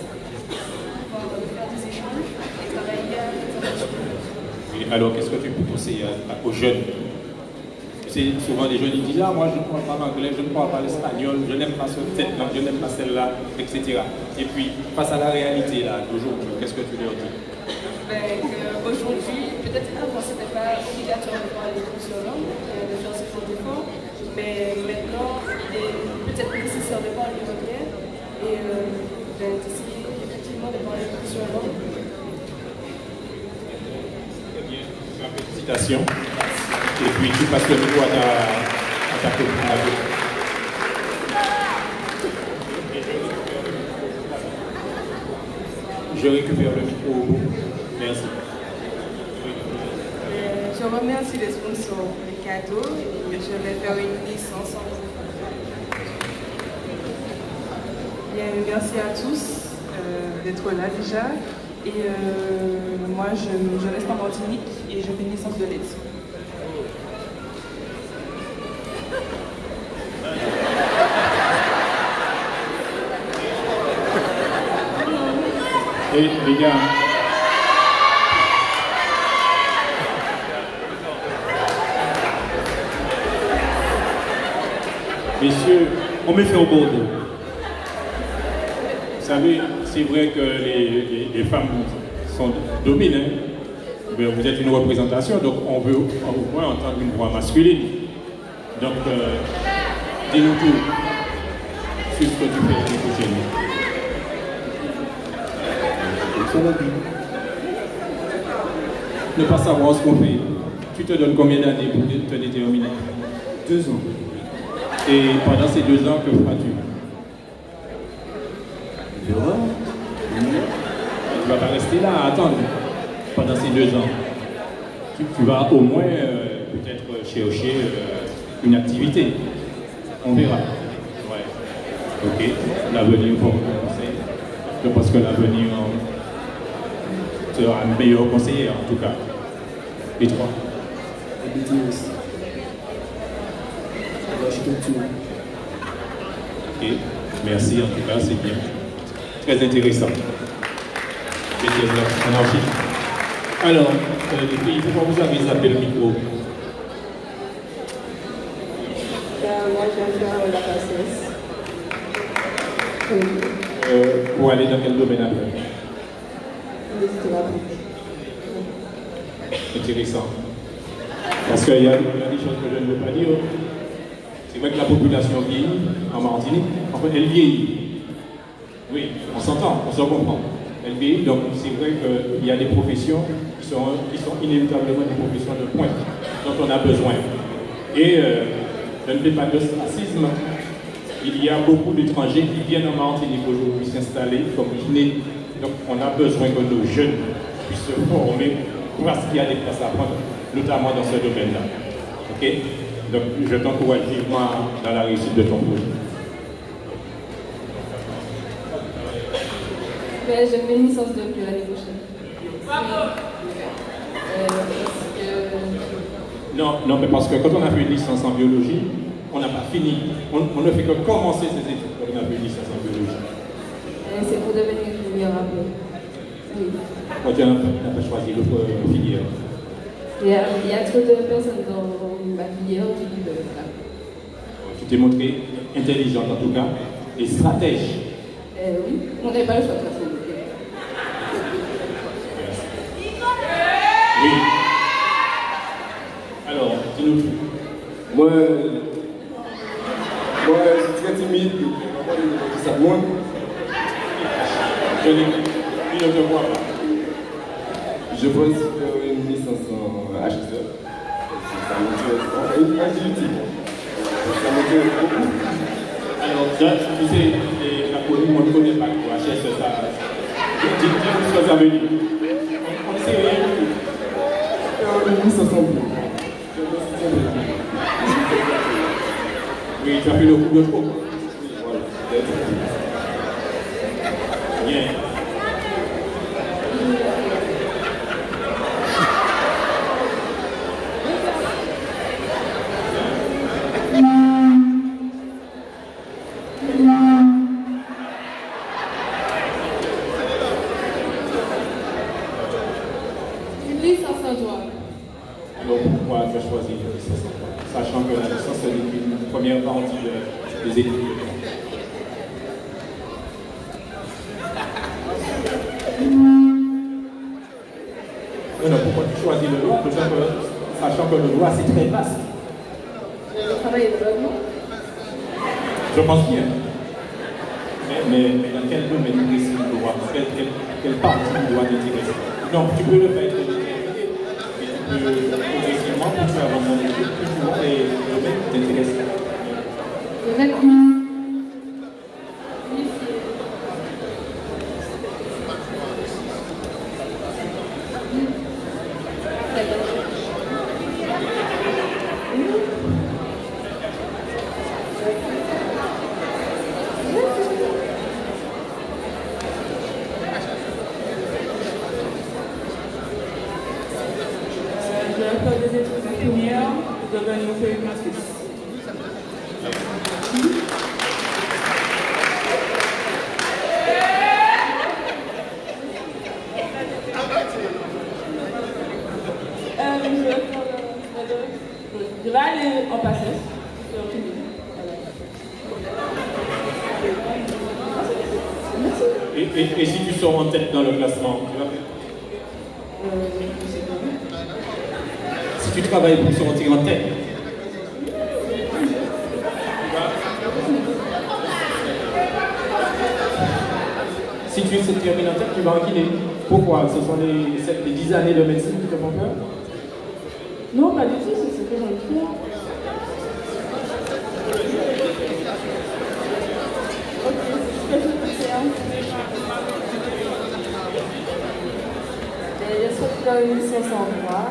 pouvoir faire des échanges et travailler à l'international. Alors, qu'est-ce que tu peux conseiller aux jeunes? Souvent les jeunes ils disent « Ah, moi je ne parle pas l'anglais, je ne parle pas l'espagnol, je n'aime pas cette langue, je n'aime pas celle-là, etc. » Et puis, face à la réalité d'aujourd'hui, qu'est-ce que tu leur dis? Aujourd'hui, peut-être avant, ce n'était pas obligatoire de parler plusieurs langues, de faire ce genre d'effort, mais maintenant, il est peut-être nécessaire de parler anglais et d'essayer effectivement de parler plusieurs langues. Félicitations. Et puis tu passes le micro à ta copine. Je récupère le micro. Merci. Je remercie les sponsors pour les cadeaux et je vais faire une licence en vous. Bien, merci à tous d'être là déjà. Et moi, je reste en Martinique et je fais une licence de lettres. Et les gars, messieurs, on me fait au bord. Vous savez, c'est vrai que les femmes sont dominées, mais vous êtes une représentation, donc on veut au moins entendre une voix masculine. Donc, dis-nous tout sur ce que tu fais l'année prochaine. Ne pas savoir ce qu'on fait. Tu te donnes combien d'années pour te déterminer? 2 ans. Et pendant ces 2 ans, que feras-tu? Tu ne vas pas rester là à attendre pendant ces 2 ans. Tu vas au moins peut-être chercher une activité. On verra. Ouais. Ok. L'avenir pour le conseil. Je pense que l'avenir sera un meilleur conseiller en tout cas. Et toi? Ok, merci en tout cas, c'est bien. Très intéressant. Alors, les filles, pourquoi vous avez zappé le micro? Moi, j'aime faire la bassesse. Pour aller dans quel domaine après? Intéressant. Parce qu'il y a des choses que je ne veux pas dire. C'est vrai que la population vieillit en Martinique. En fait, elle vieillit. Oui, on s'entend, on se comprend. Elle vieillit, donc c'est vrai qu'il y a des professions qui sont inévitablement des professions de pointe dont on a besoin. Et je ne fais pas de racisme. Il y a beaucoup d'étrangers qui viennent en Martinique aujourd'hui s'installer comme kinés. Donc on a besoin que nos jeunes puissent se former parce qu'il y a des places à prendre, notamment dans ce domaine-là. Ok? Donc je t'encourage vivement dans la réussite de ton projet. Mais je fais une licence depuis l'année prochaine. Non, mais parce que quand on a fait une licence en biologie, on n'a pas fini. On ne fait que commencer ses études quand on a fait une licence en biologie. C'est pour devenir ingénieur après. Oui. Pourquoi tu n'as pas choisi l'autre filière? Il y a trop de personnes dans ma filière qui veulent ça. Tu t'es montré intelligente en tout cas et stratège. Oui, on n'avait pas le choix de faire ça. Oui. Alors, dis-nous tout. Moi, je suis très timide, ça loin. Je ne te vois pas. Je pense faire une licence en HSE. Ça m'intéresse. Enfin, une agilité. Ça m'intéresse beaucoup. Alors, tu sais, on ne connaît pas quoi, HSE, ça. Dis-nous ce que ça veut dire. On ne sait rien du tout. Une licence en bio. Oui, tu as fait le coup de trop. Bien. Une licence en droit. Alors pourquoi tu as choisi la licence en droit, sachant que la licence est une première partie des études? Non, pourquoi tu choisis le droit? Sachant que le droit c'est très vaste. Je travaille au développement. Je pense bien. Mais dans quel domaine précis du droit? Quelle partie du droit t'intéresse? Non, tu peux le faire. progressivement pour faire venir les équipes plus souvent et le mec t'intéresse. Je vais faire des études infirmières, je vais devenir péricultrice. Je vais aller en passage. Et si tu sors en tête dans le classement, tu vas faire? Si tu travailles pour sortir en tête, si tu termines en tête, tu vas enquiller. Pourquoi? Ce sont les 10 années de médecine qui te font peur? Non, pas du tout, c'est ce que j'ai envie de faire. Ok, c'est ce que je peux faire. Et je souhaite faire une licence en droit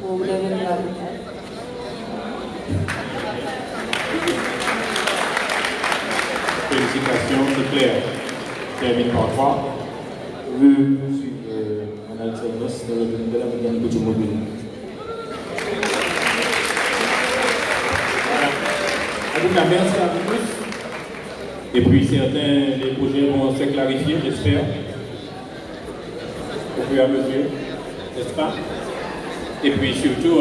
pour devenir avocate. Félicitations, c'est clair. Termine par 3. Je suis en alternance dans le domaine de la mécanique automobile. En tout cas, merci à vous tous. Et puis certains les projets vont se clarifier, j'espère, au fur et à mesure, n'est-ce pas? Et puis surtout,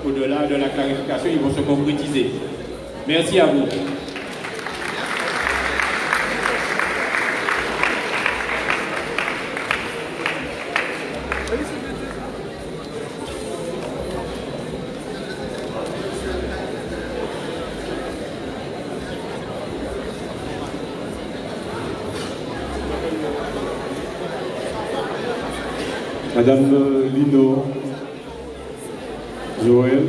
au-delà de la clarification, ils vont se concrétiser. Merci à vous. Madame Lino Joël.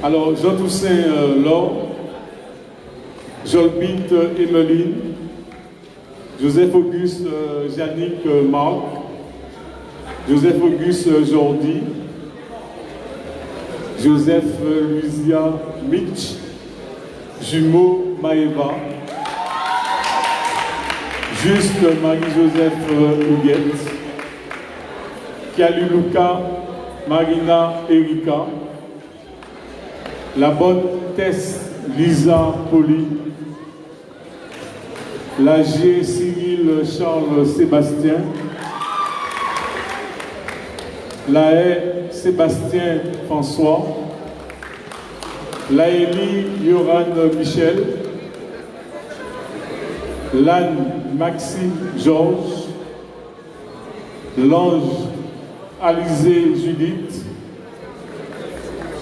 Alors, Jean Toussaint Laure, Jolbite Emeline, Joseph Auguste Yannick Marc, Joseph Auguste Jordi, Joseph Louisia Mitch, Jumeau Maëva, Juste Marie-Joseph Huguette, Kialu Luca, Marina Erika, la bonne Tess Lisa Poli, l'AG Cyril Charles Sébastien, la haie Sébastien François, Laëlie Yoran Michel, l'Anne Maxime Georges, l'Ange Alizé Judith,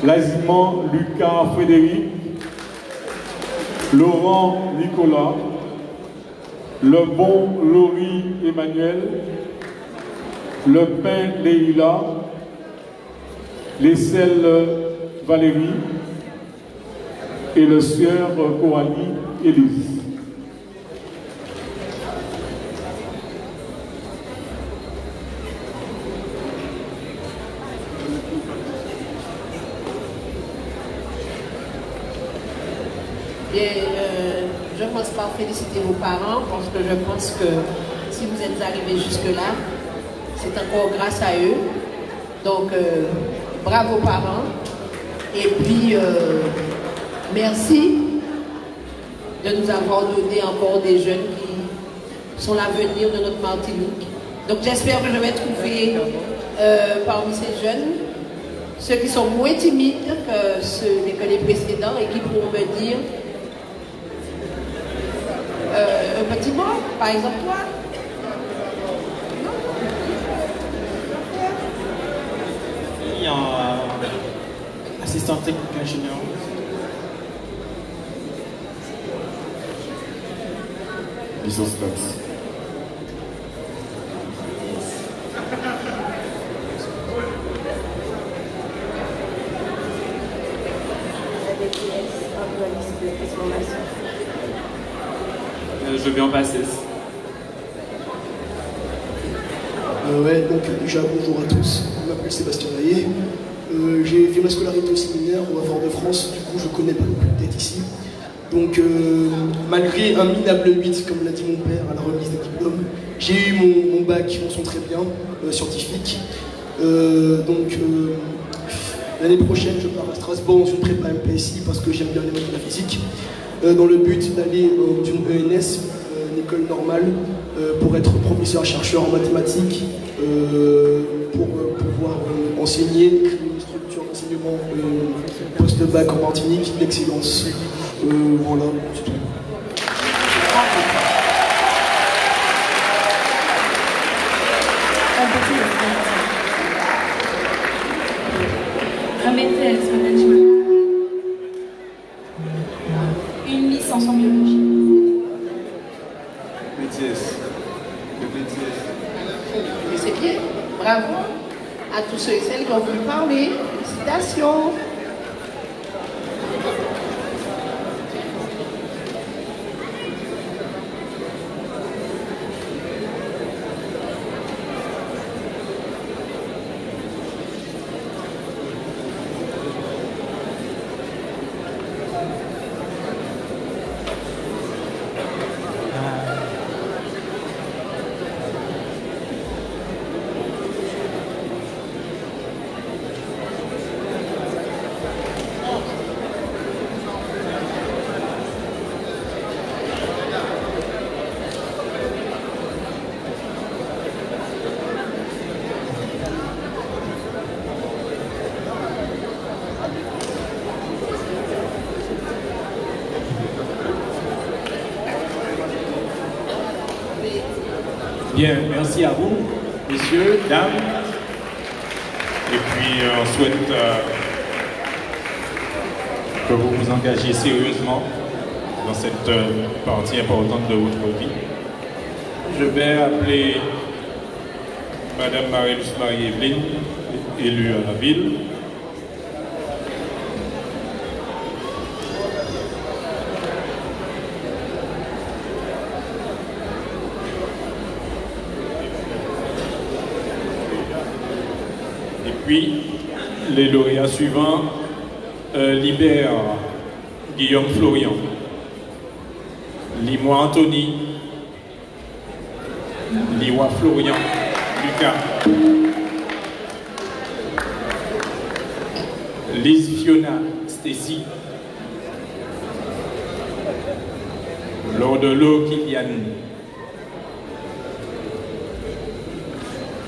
l'Azimant Lucas Frédéric, Laurent Nicolas, le bon Laurie Emmanuel, le pain Leïla, les selles Valérie et le sieur Coralie Élise. Et je ne pense pas féliciter vos parents parce que je pense que si vous êtes arrivés jusque-là, c'est encore grâce à eux. Donc, bravo parents. Et puis, merci de nous avoir donné encore des jeunes qui sont l'avenir de notre Martinique. Donc, j'espère que je vais trouver parmi ces jeunes ceux qui sont moins timides que les précédents et qui pourront me dire un petit mot, par exemple toi. Il y a assistant technique ingénieur. Licence taxe. Je vais en passer. Ouais, donc déjà bonjour à tous, je m'appelle Sébastien Laillé. J'ai fait ma scolarité au séminaire au Fort-de-France, du coup je connais pas beaucoup peut-être ici. Donc malgré un minable 8, comme l'a dit mon père à la remise des diplômes, j'ai eu mon bac, mention très bien, scientifique. L'année prochaine je pars à Strasbourg dans une prépa MPSI parce que j'aime bien les maths et la physique, dans le but d'aller dans une ENS, une école normale, pour être professeur-chercheur en mathématiques, pour pouvoir enseigner, créer une structure d'enseignement post-bac en Martinique, d'excellence. Voilà, c'est tout. Un BTS Management. Une licence en biologie. BTS. Le BTS. Mais c'est bien, bravo à tous ceux et celles qui ont voulu parler. Félicitations. Bien, merci à vous, messieurs, dames. Et puis, on souhaite que vous vous engagiez sérieusement dans cette partie importante de votre vie. Je vais appeler Madame Marie-Luce Marie-Evelyne, élue à la ville. Puis, les lauréats suivants, Libère Guillaume Florian, Limois Anthony, Liwa Florian, Lucas, Lise Fiona Stacy, Lordelo Kylian,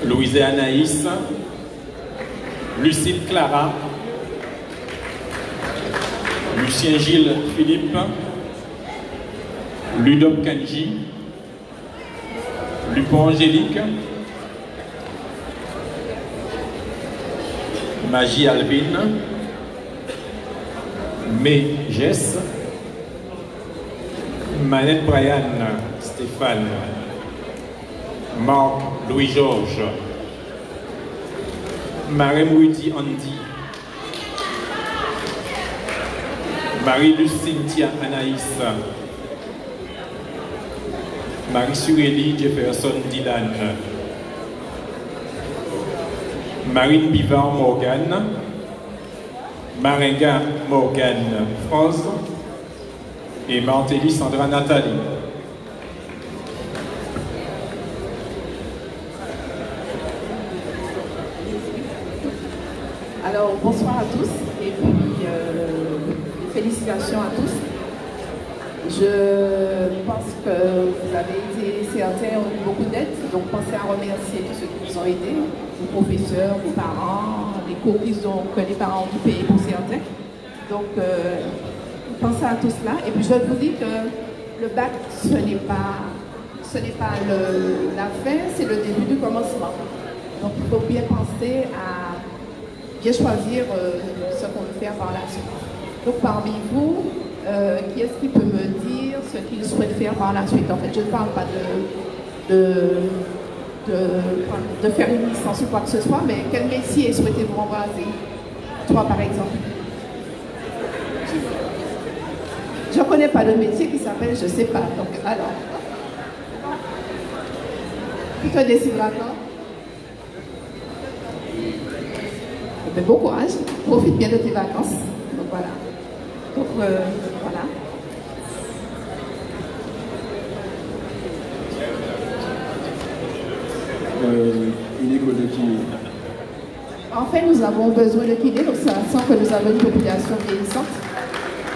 Louise Anaïs, Lucille Clara, Lucien Gilles Philippe, Ludop Kanji, Lupon Angélique, Magie Alvin, May Jess, Manette Brian Stéphane, Marc Louis-Georges, Marie-Mouidi Andy, Marie-Luce Cynthia Anaïs, Marie-Surélie Jefferson Dylan, Marine Bivard Morgan, Maringa Morgan France et Martelly Sandra Nathalie. Alors, bonsoir à tous et puis félicitations à tous. Je pense que vous avez été, certains ont eu beaucoup d'aide, donc pensez à remercier tous ceux qui nous ont aidés, les professeurs, les parents, les cours que les parents ont dû payer pour certains. Donc, pensez à tout cela. Et puis, je vous dis que le bac, ce n'est pas la fin, c'est le début du commencement. Donc, il faut bien penser à bien choisir ce qu'on veut faire par la suite. Donc parmi vous, qui est-ce qui peut me dire ce qu'il souhaite faire par la suite? En fait, je ne parle pas de faire une licence ou quoi que ce soit, mais quel métier souhaitez-vous embrasser? Toi par exemple. Je ne connais pas le métier qui s'appelle je ne sais pas. Donc, alors. Tu te décides d'accord? Bon courage. Profite bien de tes vacances. Donc, voilà. Donc, voilà. Une école de kiné. En fait, nous avons besoin de kiné, donc ça sent que nous avons une population vieillissante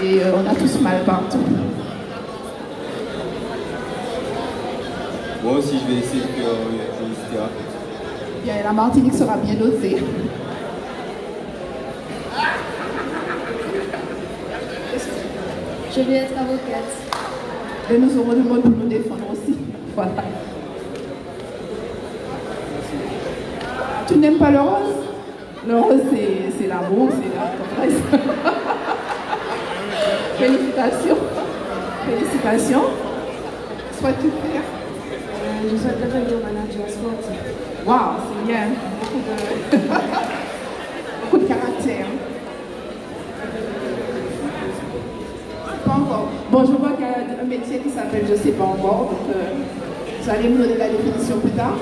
et on a tous mal partout. Moi aussi, je vais essayer de faire un kinésithérapeute. Bien, la Martinique sera bien dotée. Je vais être avocate. Et nous aurons le monde pour nous défendre aussi. Voilà. Tu n'aimes pas le rose? Le rose, c'est l'amour, c'est la tendresse. Félicitations. Félicitations. Souhaites-tu faire? Je souhaite devenir manager sportif. Waouh, c'est bien. Beaucoup de caractère. Pas encore. Bon, je vois qu'il y a un métier qui s'appelle je ne sais pas encore. Donc, vous allez me donner la définition plus tard.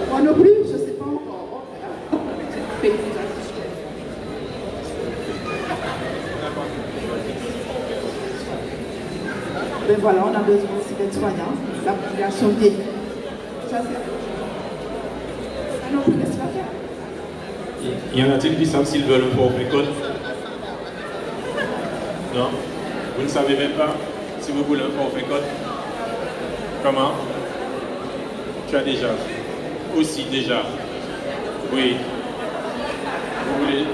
Moi non plus, je ne sais pas encore. Félicitations. Mais voilà, on a besoin aussi d'être soignants. La population vieillit. Ça, c'est... Ah non, laisse-la faire. Y en a-t-il qui savent s'ils veulent un forfait code? Non? Vous ne savez même pas si vous voulez un forfait code? Comment? Tu as déjà? Aussi déjà? Oui. Vous voulez?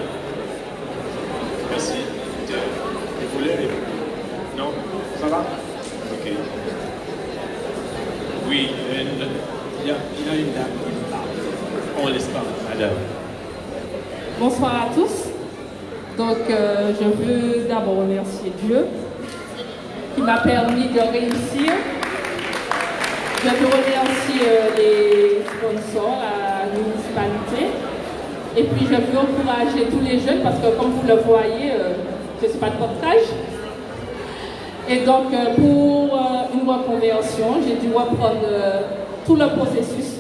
Merci. Vous voulez? Non? Ça va? Ok. Oui, il y a une dame qui parle. On laisse pas, madame. Bonsoir à tous. Donc, je veux d'abord remercier Dieu qui m'a permis de réussir. Je veux remercier les sponsors, la municipalité. Et puis, je veux encourager tous les jeunes parce que, comme vous le voyez, je ne suis pas de votre âge. Et donc, pour une reconversion, j'ai dû reprendre tout le processus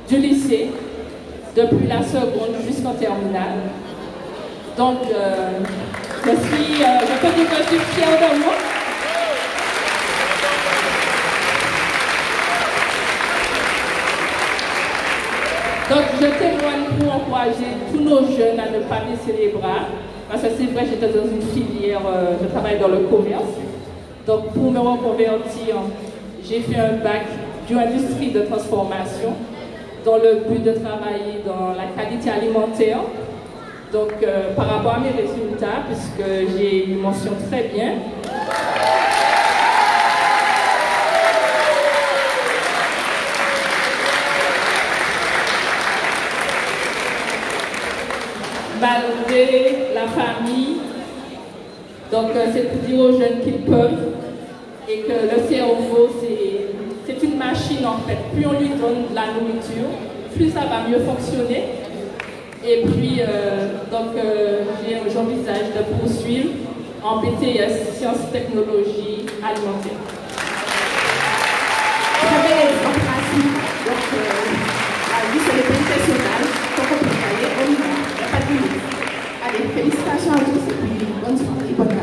du lycée, depuis la seconde jusqu'en terminale. Donc, je peux dire que je suis fière de moi. Donc, je témoigne pour encourager tous nos jeunes à ne pas baisser les bras. Parce que c'est vrai, j'étais dans une filière, je travaille dans le commerce. Donc, pour me reconvertir, j'ai fait un bac d'industrie de transformation dans le but de travailler dans la qualité alimentaire. Donc, par rapport à mes résultats, puisque j'ai une mention très bien, malgré la famille, donc c'est pour dire aux jeunes qu'ils peuvent et que le cerveau, c'est une machine en fait. Plus on lui donne de la nourriture, plus ça va mieux fonctionner. Et puis, j'envisage de poursuivre en BTS, Sciences, Technologies, Alimentaires. Très bel exemple pratique. Donc, la vie, c'est le professionnel. Donc, on peut travailler, on y va. Il n'y a pas de limite. Allez, félicitations à tous et puis bonne soirée, bonne vacances.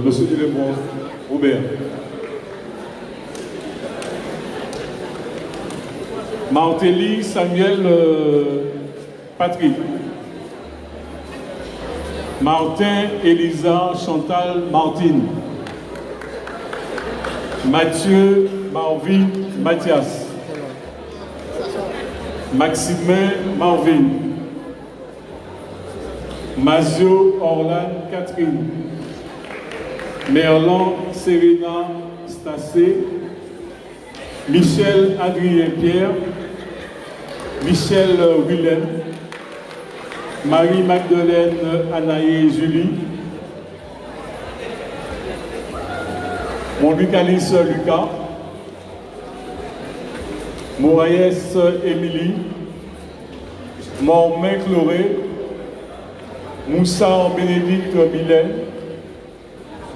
Monsieur Dilemon, Robert. Martelly Samuel Patrick. Martin Elisa Chantal Martine. Mathieu Marvin Mathias. Maximin Marvin. Mazio Orlan Catherine. Merlan Serena Stassé. Michel Adrien Pierre. Michel Willem. Marie-Magdeleine Anaïe Julie, mon Lucalis Lucas, Moraes Émilie, mon Main Chloré, Moussa Bénédicte Billet,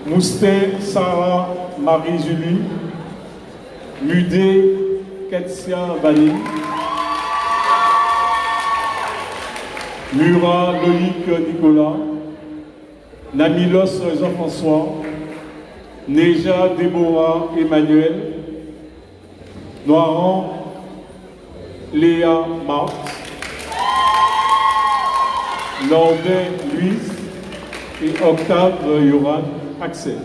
Mousté Sarah Marie-Julie, Mudé Ketsia Bani, Murat Loïc Nicolas, Namilos Jean-François, Neja Déborah Emmanuel, Noiran Léa Marthe, Nordin Louise et Octave Yoran Axel.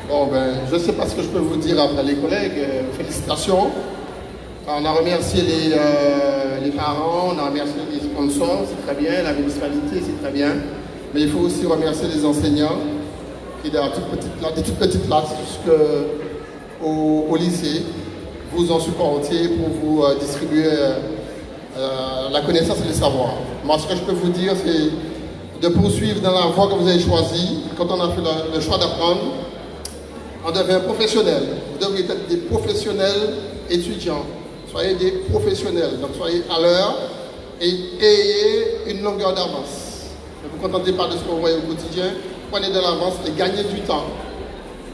Bon, ben, je ne sais pas ce que je peux vous dire après les collègues. Félicitations. On a remercié les parents, on a remercié les sponsors, c'est très bien, la municipalité, c'est très bien. Mais il faut aussi remercier les enseignants qui, de toutes petites classes jusqu'au lycée, vous ont supporté pour vous distribuer la connaissance et le savoir. Moi, ce que je peux vous dire, c'est de poursuivre dans la voie que vous avez choisie. Quand on a fait le choix d'apprendre, on devient professionnel. Vous devriez être des professionnels étudiants. Soyez des professionnels. Donc, soyez à l'heure et ayez une longueur d'avance. Ne vous contentez pas de ce que vous voyez au quotidien. Prenez de l'avance et gagnez du temps.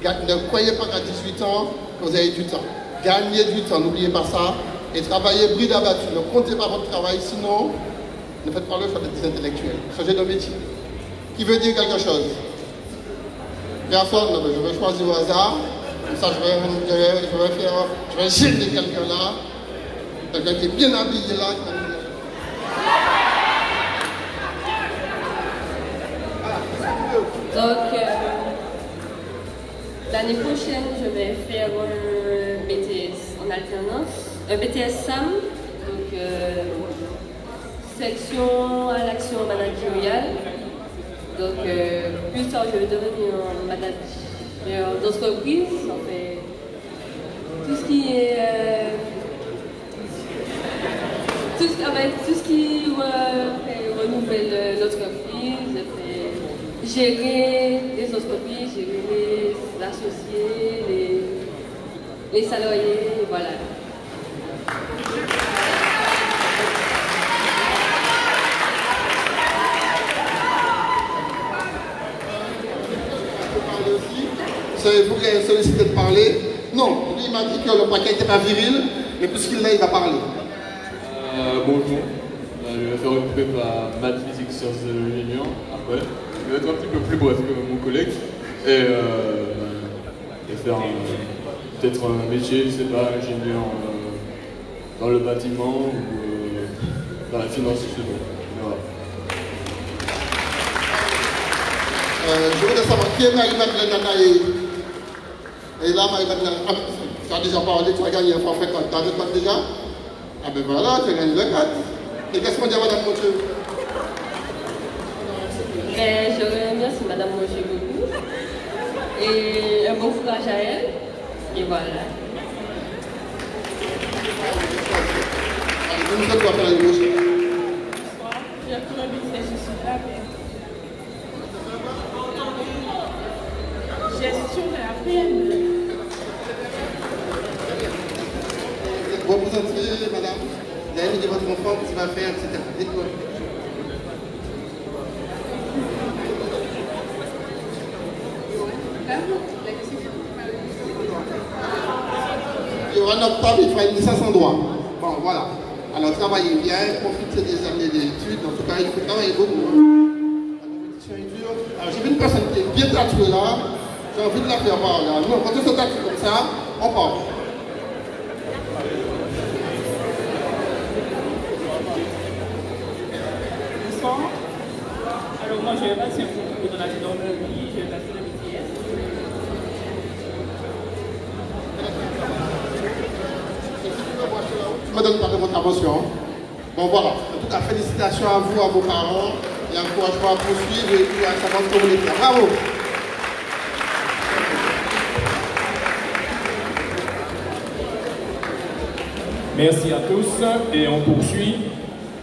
Ne croyez pas qu'à 18 ans, que vous avez du temps. Gagnez du temps, n'oubliez pas ça. Et travaillez bride abattue. Ne comptez pas votre travail, sinon, ne faites pas le choix d'être des intellectuels. Changez de métier. Qui veut dire quelque chose? Personne, je vais choisir au hasard. Comme ça, je vais gêner quelqu'un là. Quelqu'un qui est bien habillé là. Donc, l'année prochaine, je vais faire un BTS en alternance, un BTS SAM, donc section à l'action managériale. Donc, plus tard, je vais devenir un manager d'entreprise. En fait, tout ce qui est. Tout ce qui renouvelle l'entreprise, gérer les entreprises, gérer les associés, les salariés, voilà. Savez-vous qu'il est sollicité de parler? Non, lui il m'a dit que le paquet n'était pas viril, mais puisqu'il l'a, il va parler. Bonjour, je vais faire une prépa maths, physique, sciences de l'ingénieur après. Je vais être un petit peu plus bref que mon collègue et faire peut-être un métier, je sais pas, ingénieur dans le bâtiment ou dans la finance, je sais pas. Voilà. Je voudrais savoir qui est Marie-Madeleine Anaïe. Et là, Marie-Madeleine, tu as déjà parlé, tu as gagné un forfait code. Tu as le code déjà? Ah ben voilà, tu as gagné le code. Et qu'est-ce qu'on dit à Madame Montieu? Je remercie Madame Montieu beaucoup. Et un bon courage à elle. Et voilà. Allez, nous sommes faire la gauche. J'ai appris ma business, je suis là, mais... Gestion de la peine. Vous représentez, madame, vous avez dit votre enfant, ce qu'il va faire, etc. Dites-moi. Il y aura notre table, il fera une licence en droit. Bon, voilà. Alors, travaillez bien, profitez des années d'études. En tout cas, il faut travailler beaucoup. La compétition est dure. Alors, j'ai vu une personne qui est bien tatouée là. J'ai envie de la faire voir là. Non, quand on se tatoue comme ça, on part. Bonsoir. Alors moi je vais passer un concours dans la gendarmerie, je vais passer le BTS. Je me donne pas de votre intervention. Bon voilà. En tout cas, félicitations à vous, à vos parents, et encouragement à poursuivre et puis à savoir ce que vous voulez faire. Bravo. Merci à tous et on poursuit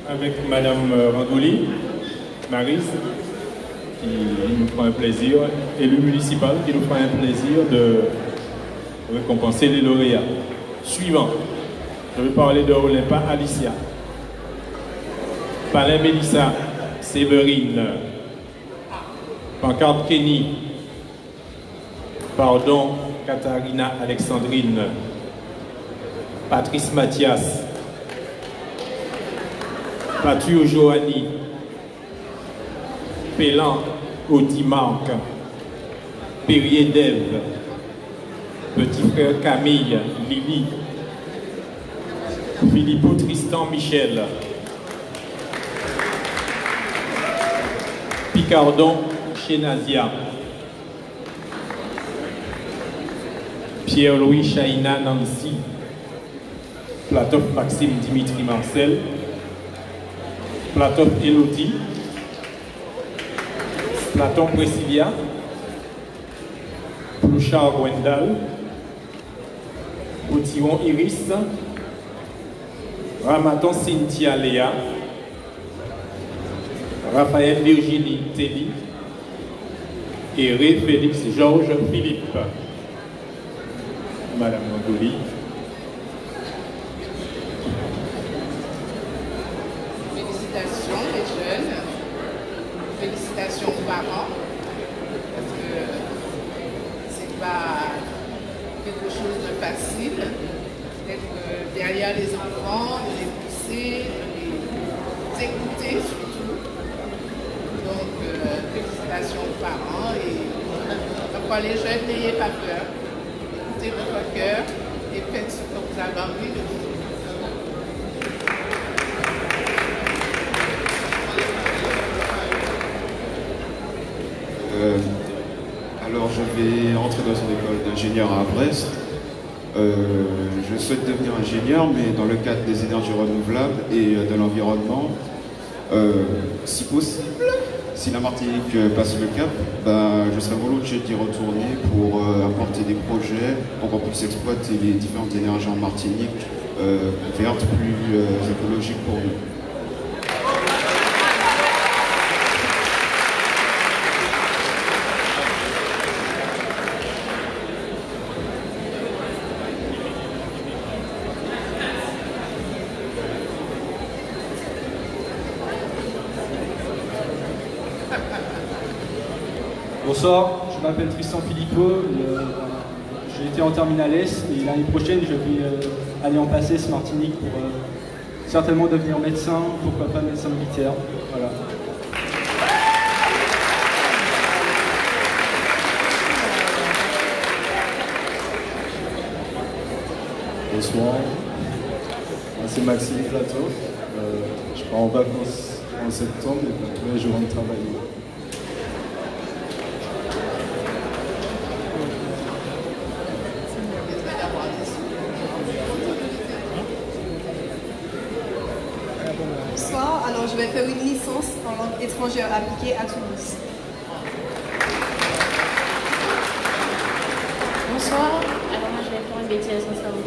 avec Madame Rangouli, Maryse, qui nous fera un plaisir, élu municipal, qui nous fera un plaisir de récompenser les lauréats. Suivant, je vais parler de Olympa Alicia, Palin Mélissa, Séverine, Pancarte Kenny, Pardon Katharina Alexandrine, Patrice Mathias, Pature Joanny, Pélan Audi-Marc, Perrier Dève, Petit frère Camille, Lily, Philippot Tristan Michel, Picardon Chénazia, Pierre-Louis Chaïna Nancy, Platov Maxime Dimitri Marcel, Platov Elodie, Platon Priscilla, Plouchard Gwendal, Potiron Iris, Ramaton Cynthia Léa, Raphaël Virginie Telly et Ré Félix Georges Philippe. Madame Rangouli. Félicitations les jeunes, félicitations aux parents, parce que c'est pas quelque chose de facile d'être derrière les enfants, de les pousser, de les écouter surtout. Donc félicitations aux parents et enfin les jeunes, n'ayez pas peur, écoutez votre cœur et faites ce que vous avez envie de faire. Alors je vais entrer dans une école d'ingénieur à Brest. Je souhaite devenir ingénieur, mais dans le cadre des énergies renouvelables et de l'environnement. Si possible, si la Martinique passe le cap, je serais volontiers d'y retourner pour apporter des projets pour qu'on puisse exploiter les différentes énergies en Martinique vertes, plus écologiques pour nous. Bonsoir, je m'appelle Tristan Philippot, j'ai été en terminale S et l'année prochaine je vais aller en PACES Martinique pour certainement devenir médecin, pourquoi pas médecin militaire. Voilà. Bonsoir, c'est Maxime Plateau. Je pars en vacances en septembre et après je rentre travailler. Bonsoir, alors je vais faire une licence en langue étrangère appliquée à Toulouse. Bonsoir, alors moi je vais faire un BTS en cerveau.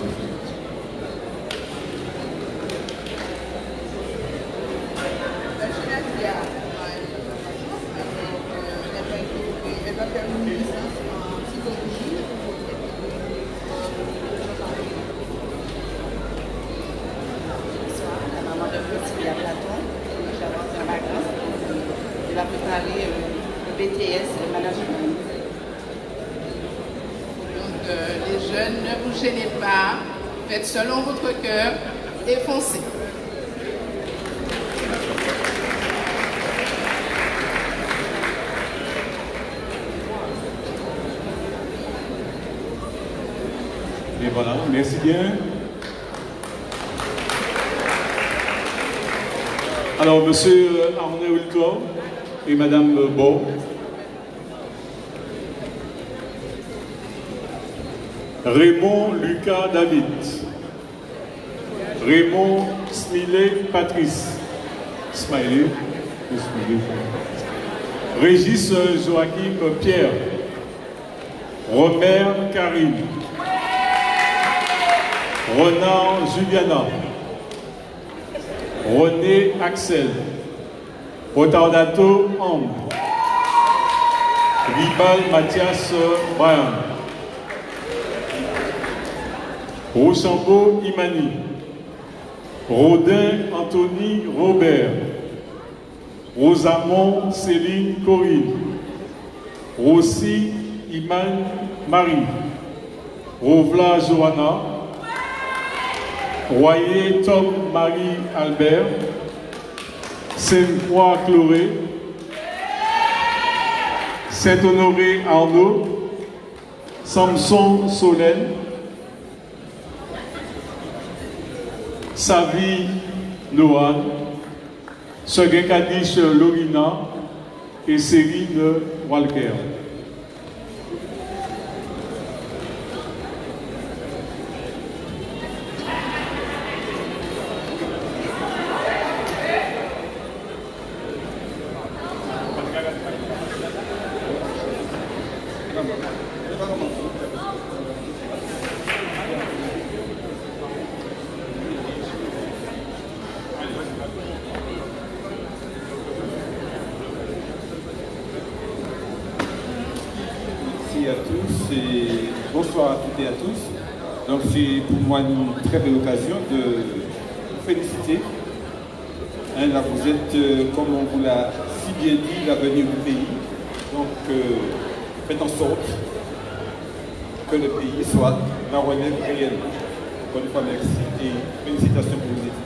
Elle va faire une licence en psychologie. Bonsoir, la maman de Sylvia Platon. J'avance en vacances. Elle va préparer le BTS management. Donc les jeunes, ne vous gênez pas. Faites selon votre cœur et foncez. Et voilà, merci bien. Alors, monsieur Arnaud Hulcor et madame Beau. Raymond Lucas David. Raymond Smiley Patrice. Smiley. Régis Joachim Pierre. Robert Karine. Ronan Juliana, René Axel, Otardato Ambre, Ribal Mathias Brian, Rochambeau Imani, Rodin Anthony Robert, Rosamond Céline Corinne, Rossi Iman Marie, Rovla Johanna, Royer Tom Marie Albert, Sainte-Croix Chloé, Saint-Honoré Arnaud, Samson Solène, Savi Noan, Seguin Kadish Lorina et Céline Walker. Bonsoir à toutes et à tous. Donc c'est pour moi une très belle occasion de vous féliciter. Là vous êtes, comme on vous l'a si bien dit, l'avenir du pays. Donc faites en sorte que le pays soit la relève réellement. Encore une fois merci et félicitations pour vos études.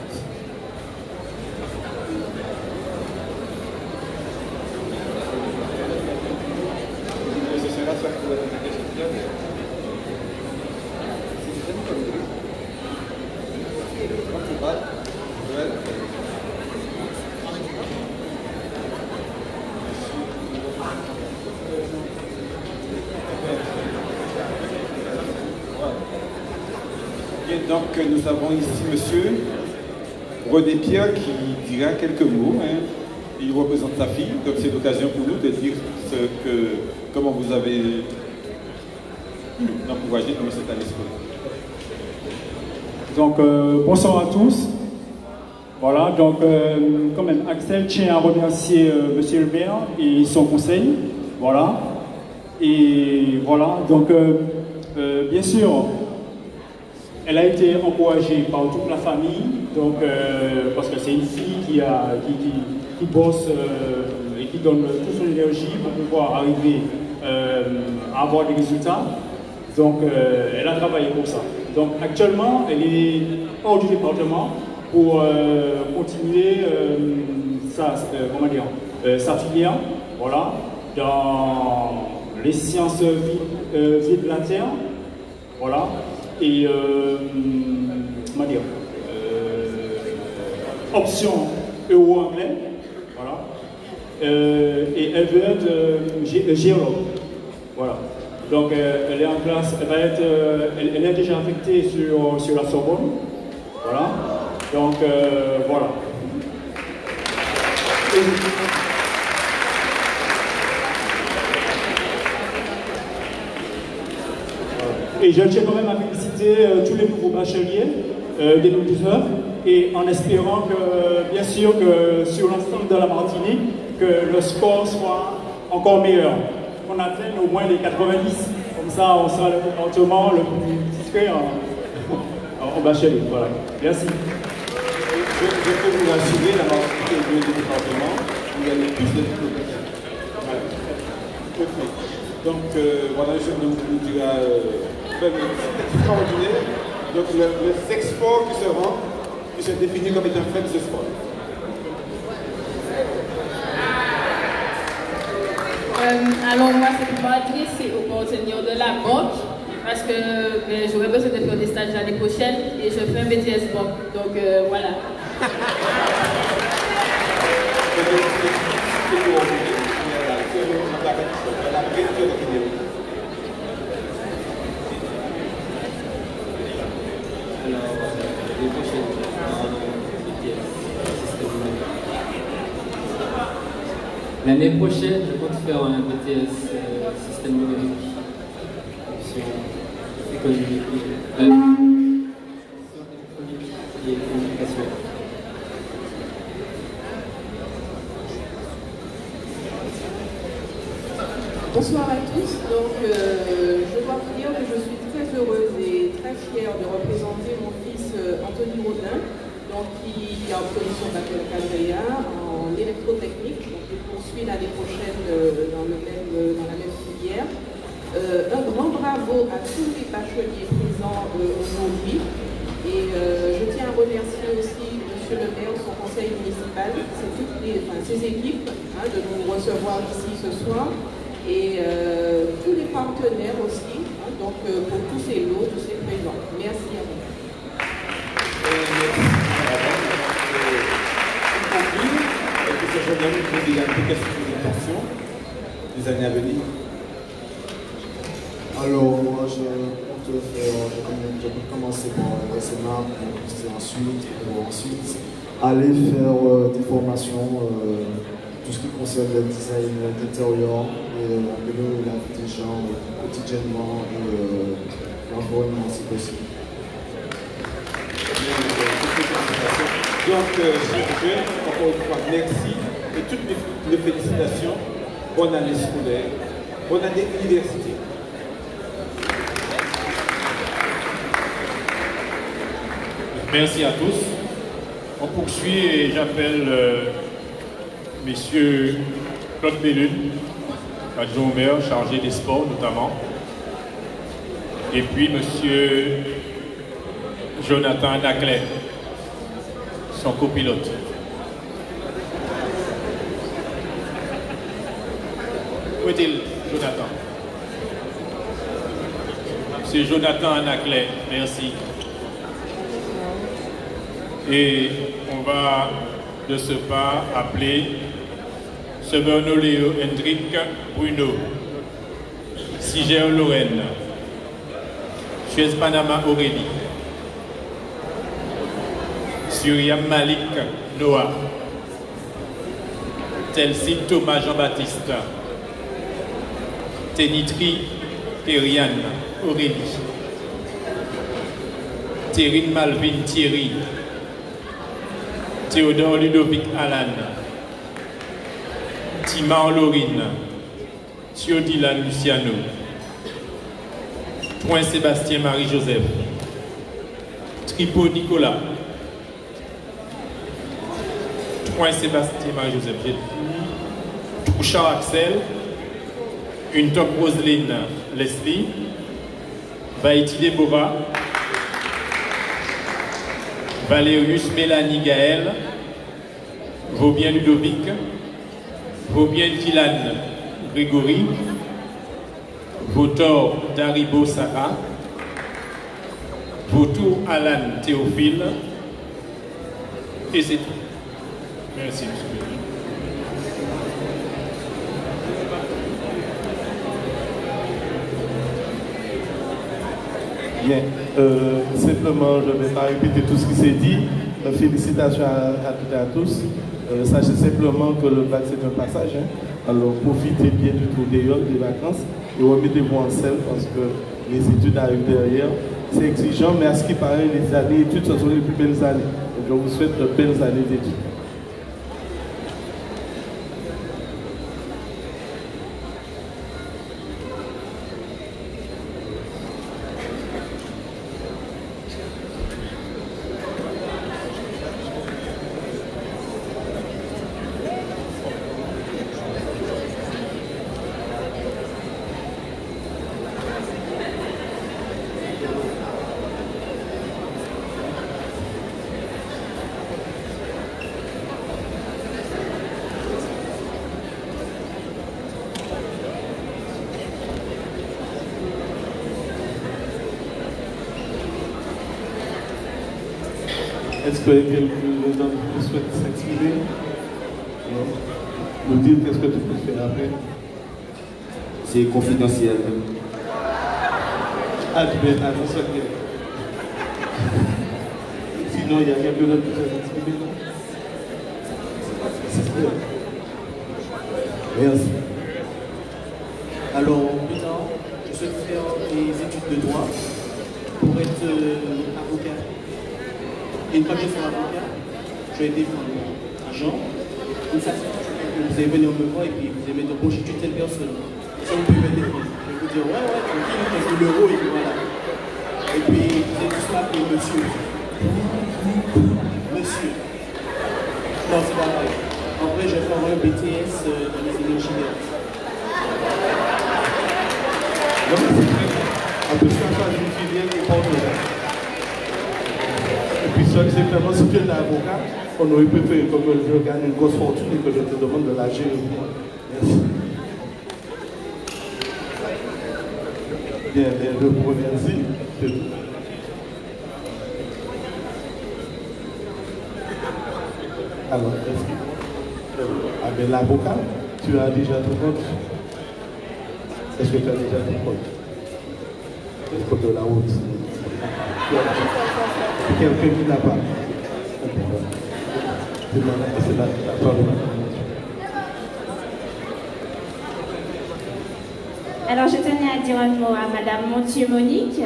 Donc nous avons ici monsieur René Pierre qui dira quelques mots. Il représente sa fille, donc c'est l'occasion pour nous de dire comment vous avez encouragé dans cette année scolaire. Donc bonsoir à tous. Voilà, donc quand même Axel tient à remercier monsieur le maire et son conseil. Voilà. Et voilà, donc bien sûr, elle a été encouragée par toute la famille, donc, parce que c'est une fille qui bosse et qui donne toute son énergie pour pouvoir arriver à avoir des résultats. Donc elle a travaillé pour ça. Donc actuellement, elle est hors du département pour continuer sa filière, voilà, dans les sciences vie de la Terre, voilà. Et comment dire, option euro-anglais, voilà. Et elle veut être géologue, voilà. Donc elle est en classe, elle est déjà affectée sur la Sorbonne, voilà. Donc voilà. Et je tiens quand même à féliciter tous les nouveaux bacheliers 2019 et en espérant que, bien sûr, que sur l'ensemble de la Martinique, que le score soit encore meilleur. Qu'on atteigne au moins les 90. Comme ça, on sera le département le plus discret en bachelier. Voilà. Merci. Je peux vous rassurer, la Martinique est le département où il y a le plus de diplômes. Donc voilà, je vous dirai extraordinaire. Donc le sexe sport qui se définit comme étant fait de ce sport. Alors moi, c'est pour m'adresser aux partenaires de la banque parce que j'aurais besoin de faire des stages l'année prochaine et je fais un BTS banque. Donc voilà. L'année prochaine, je compte faire un BTS système numérique, option économique. Bonsoir à tous. Donc, je dois vous dire que je suis très heureuse et très fière de représenter mon fils Anthony Rodin, donc, qui a obtenu son baccalauréat en électrotechnique. Donc, il poursuit l'année prochaine dans la même filière. Un grand bravo à tous les bacheliers présents aujourd'hui. Et je tiens à remercier aussi Monsieur le maire, son conseil municipal, ses équipes, de nous recevoir ici ce soir. Et tous les partenaires aussi, donc pour tous ces lots, tous ces présents. Merci à vous. Pour conclure, que ce journal nous pose des questions des années à venir. Alors, moi, je peux commencer par le SMA, puis ensuite aller faire des formations. Tout ce qui concerne le design d'intérieur et améliorer la vie des gens quotidiennement et l'environnement si possible. Donc, chers jeunes, encore une fois, merci et toutes les félicitations. Bonne année scolaire, bonne année université. Merci à tous. On poursuit et j'appelle Monsieur Claude Bellune, adjoint au maire, chargé des sports notamment. Et puis Monsieur Jonathan Naclet, son copilote. Où est-il, Jonathan? Monsieur Jonathan Naclet, merci. Et on va de ce pas appeler Severno Léo Hendrik Bruno, Siger Lorraine, Suez Panama Aurélie, Suriam Malik Noah, Telsin Thomas Jean-Baptiste, Tenitri Periane Aurélie, Thérine Malvin Thierry, Théodore Ludovic Alan, Timar Laurine, Thiodilan Luciano, Point Sébastien Marie-Joseph, Tripo Nicolas, Point Sébastien Marie-Joseph, Touchard Axel, Une Top Roselyne Leslie, Vaïti Déborah, Valérius Mélanie Gaël, Vaubien Ludovic, Vaubien Dylan Grégory, Vautor Daribo Sarah, Vautour Alan Théophile, et c'est tout. Merci, monsieur. Bien, simplement, je ne vais pas répéter tout ce qui s'est dit. Félicitations à toutes et à tous. Sachez simplement que le bac c'est un passage. Alors profitez bien du tour des vacances et remettez-vous en selle parce que les études arrivent derrière. C'est exigeant, mais à ce qui paraît, les années d'études, ce sont les plus belles années. Donc, je vous souhaite de belles années d'études. Est-ce que quelqu'un souhaite s'exprimer? Nous dire qu'est-ce que tu peux faire après? C'est confidentiel. Ah, tu peux être attention. Sinon, il y a quelqu'un d'autre qui souhaite s'exprimer, non? Merci. Alors, plus tard, je souhaite faire des études de droit pour être avocat. Et une fois que je serai avocat, je vais défendre mon agent. Une satisfaction que vous allez venir me voir et puis vous allez me dire, bon, j'ai tué telle personne. ça vous permettez. Je vais vous dire, ouais, tranquille, parce que l'euro, et puis voilà. Et puis, vous êtes tous là pour monsieur. Monsieur. Non, c'est pas vrai. En vrai, je vais faire un BTS dans les énergies vertes. Non, mais c'est très bien. En plus, ça change une filière qui porte là. Et puis, ça, exactement, si tu es avocat, on aurait préféré, comme je gagne une grosse fortune et que je te demande de la gérer. Merci. Bien, je vous remercie. Alors, avec l'avocat, tu as déjà ton compte? Est-ce que tu as déjà ton compte? Est-ce que de la route? Quelqu'un qui n'a pas. C'est la parole. Alors, je tenais à dire un mot à Madame Montieu Monique,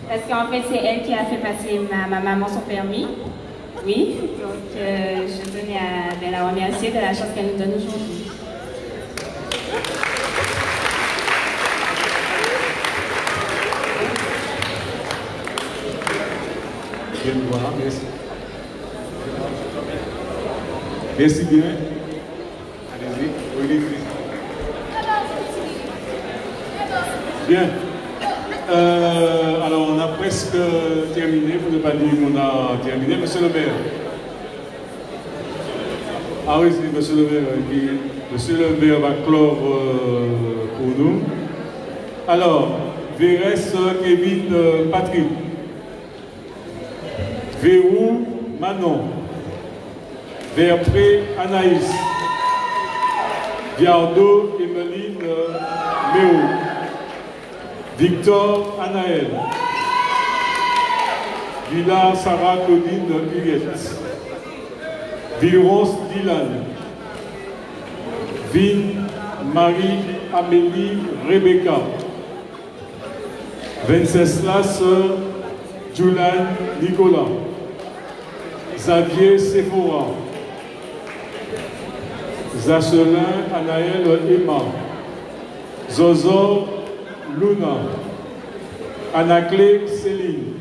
parce qu'en fait, c'est elle qui a fait passer ma maman son permis. Oui, donc je tenais à la remercier de la chance qu'elle nous donne aujourd'hui. Je viens de voir, merci. Merci bien. Allez-y, Olivier. Bien. Alors, on a presque terminé, pour ne pas dire qu'on a terminé. Monsieur le maire. Ah oui, c'est monsieur le maire. Monsieur le maire va clore pour nous. Alors, Vérès Kevin Patrick. Vérou Manon. Verpré Anaïs. Viardo Emeline Méo. Victor Anaël. Villa Sarah Claudine Huguette. Villeronce Dylan. Vin Marie Amélie Rebecca. Venceslas Julian Nicolas. Xavier Sephora. Zachelin Anaël Emma. Zozo Luna. Anaclé Céline.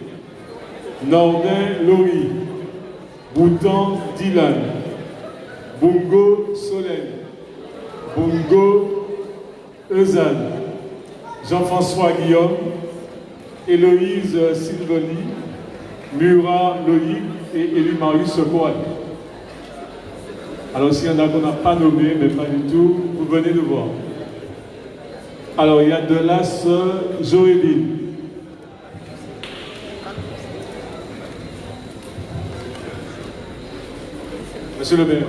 Nordin Laurie. Boutan Dylan. Bungo Solène. Bungo Eusanne. Jean-François Guillaume. Héloïse Sylvoni. Murat Loïc et Élie Marius Coal. Alors s'il y en a qu'on n'a pas nommé, mais pas du tout, vous venez de voir. Alors il y a de la sœur Joéline. Monsieur le maire.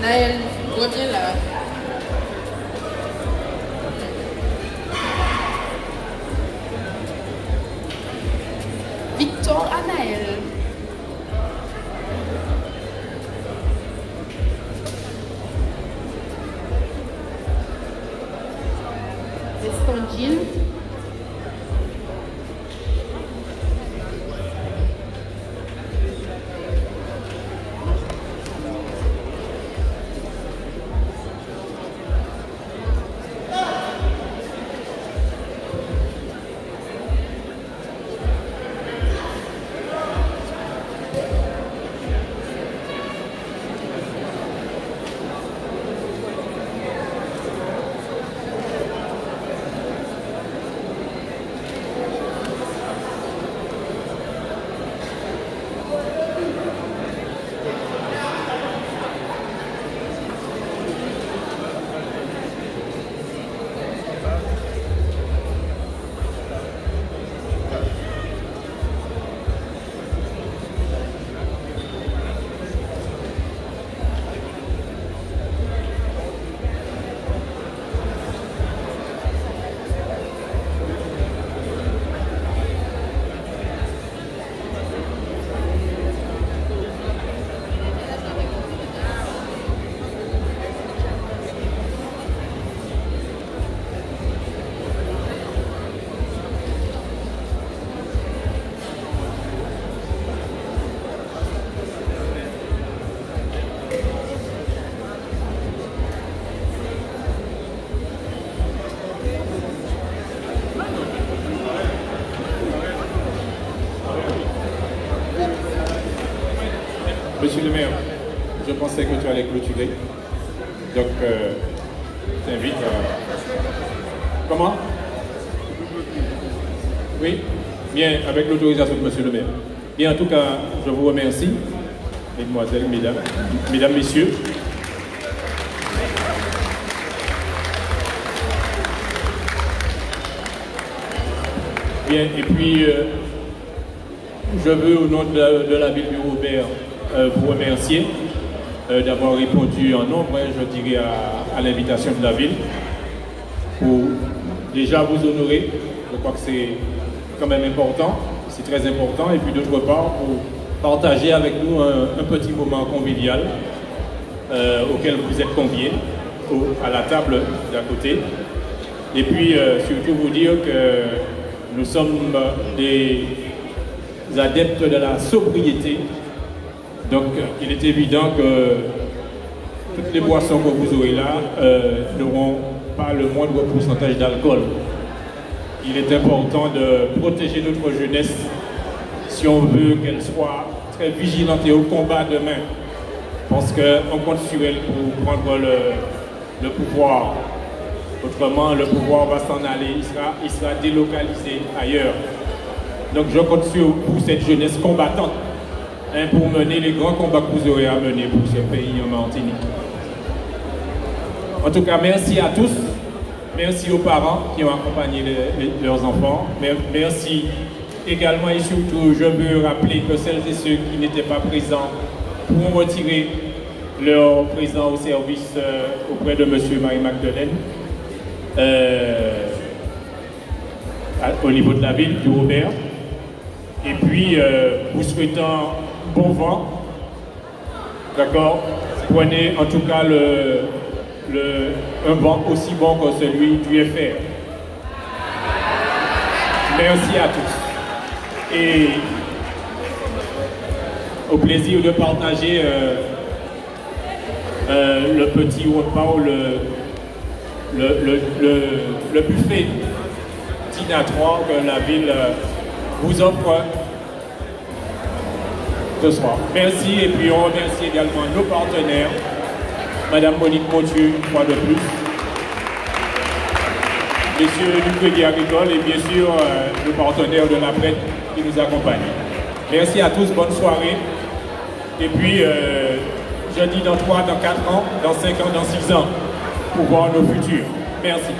Naël, reviens là. Victor Anaël. Estangile. Monsieur le maire, je pensais que tu allais clôturer. Donc, je t'invite à... Comment? Oui? Bien, avec l'autorisation de monsieur le maire. Bien, en tout cas, je vous remercie, mesdemoiselles, mesdames, messieurs. Bien, et puis, je veux, au nom de la ville du Robert, vous remercier d'avoir répondu en nombre, je dirais, à l'invitation de la ville, pour déjà vous honorer. Je crois que c'est quand même important, c'est très important, et puis d'autre part, pour partager avec nous un petit moment convivial auquel vous êtes conviés, à la table d'à côté. Et puis, surtout vous dire que nous sommes des adeptes de la sobriété. Donc, il est évident que toutes les boissons que vous aurez là n'auront pas le moindre pourcentage d'alcool. Il est important de protéger notre jeunesse si on veut qu'elle soit très vigilante et au combat demain. Parce qu'on compte sur elle pour prendre le pouvoir. Autrement, le pouvoir va s'en aller, il sera délocalisé ailleurs. Donc, je compte sur vous, cette jeunesse combattante, pour mener les grands combats que vous aurez à mener pour ce pays en Martinique. En tout cas, merci à tous. Merci aux parents qui ont accompagné leurs enfants. Merci également et surtout, je veux rappeler que celles et ceux qui n'étaient pas présents pourront retirer leur présent au service auprès de M. Marie-Magdeleine au niveau de la ville du Robert. Et puis, vous souhaitant bon vent, d'accord? Prenez en tout cas un vent aussi bon que celui du FR. Merci à tous. Et au plaisir de partager le petit repas ou le buffet dînatoire que la ville vous offre ce soir. Merci, et puis on remercie également nos partenaires, Madame Monique Montieu, une fois de plus, Monsieur Luc Crédit Agricole et bien sûr le partenaire de la prête qui nous accompagne. Merci à tous, bonne soirée. Et puis, je dis dans 3, dans 4 ans, dans 5 ans, dans 6 ans, pour voir nos futurs. Merci.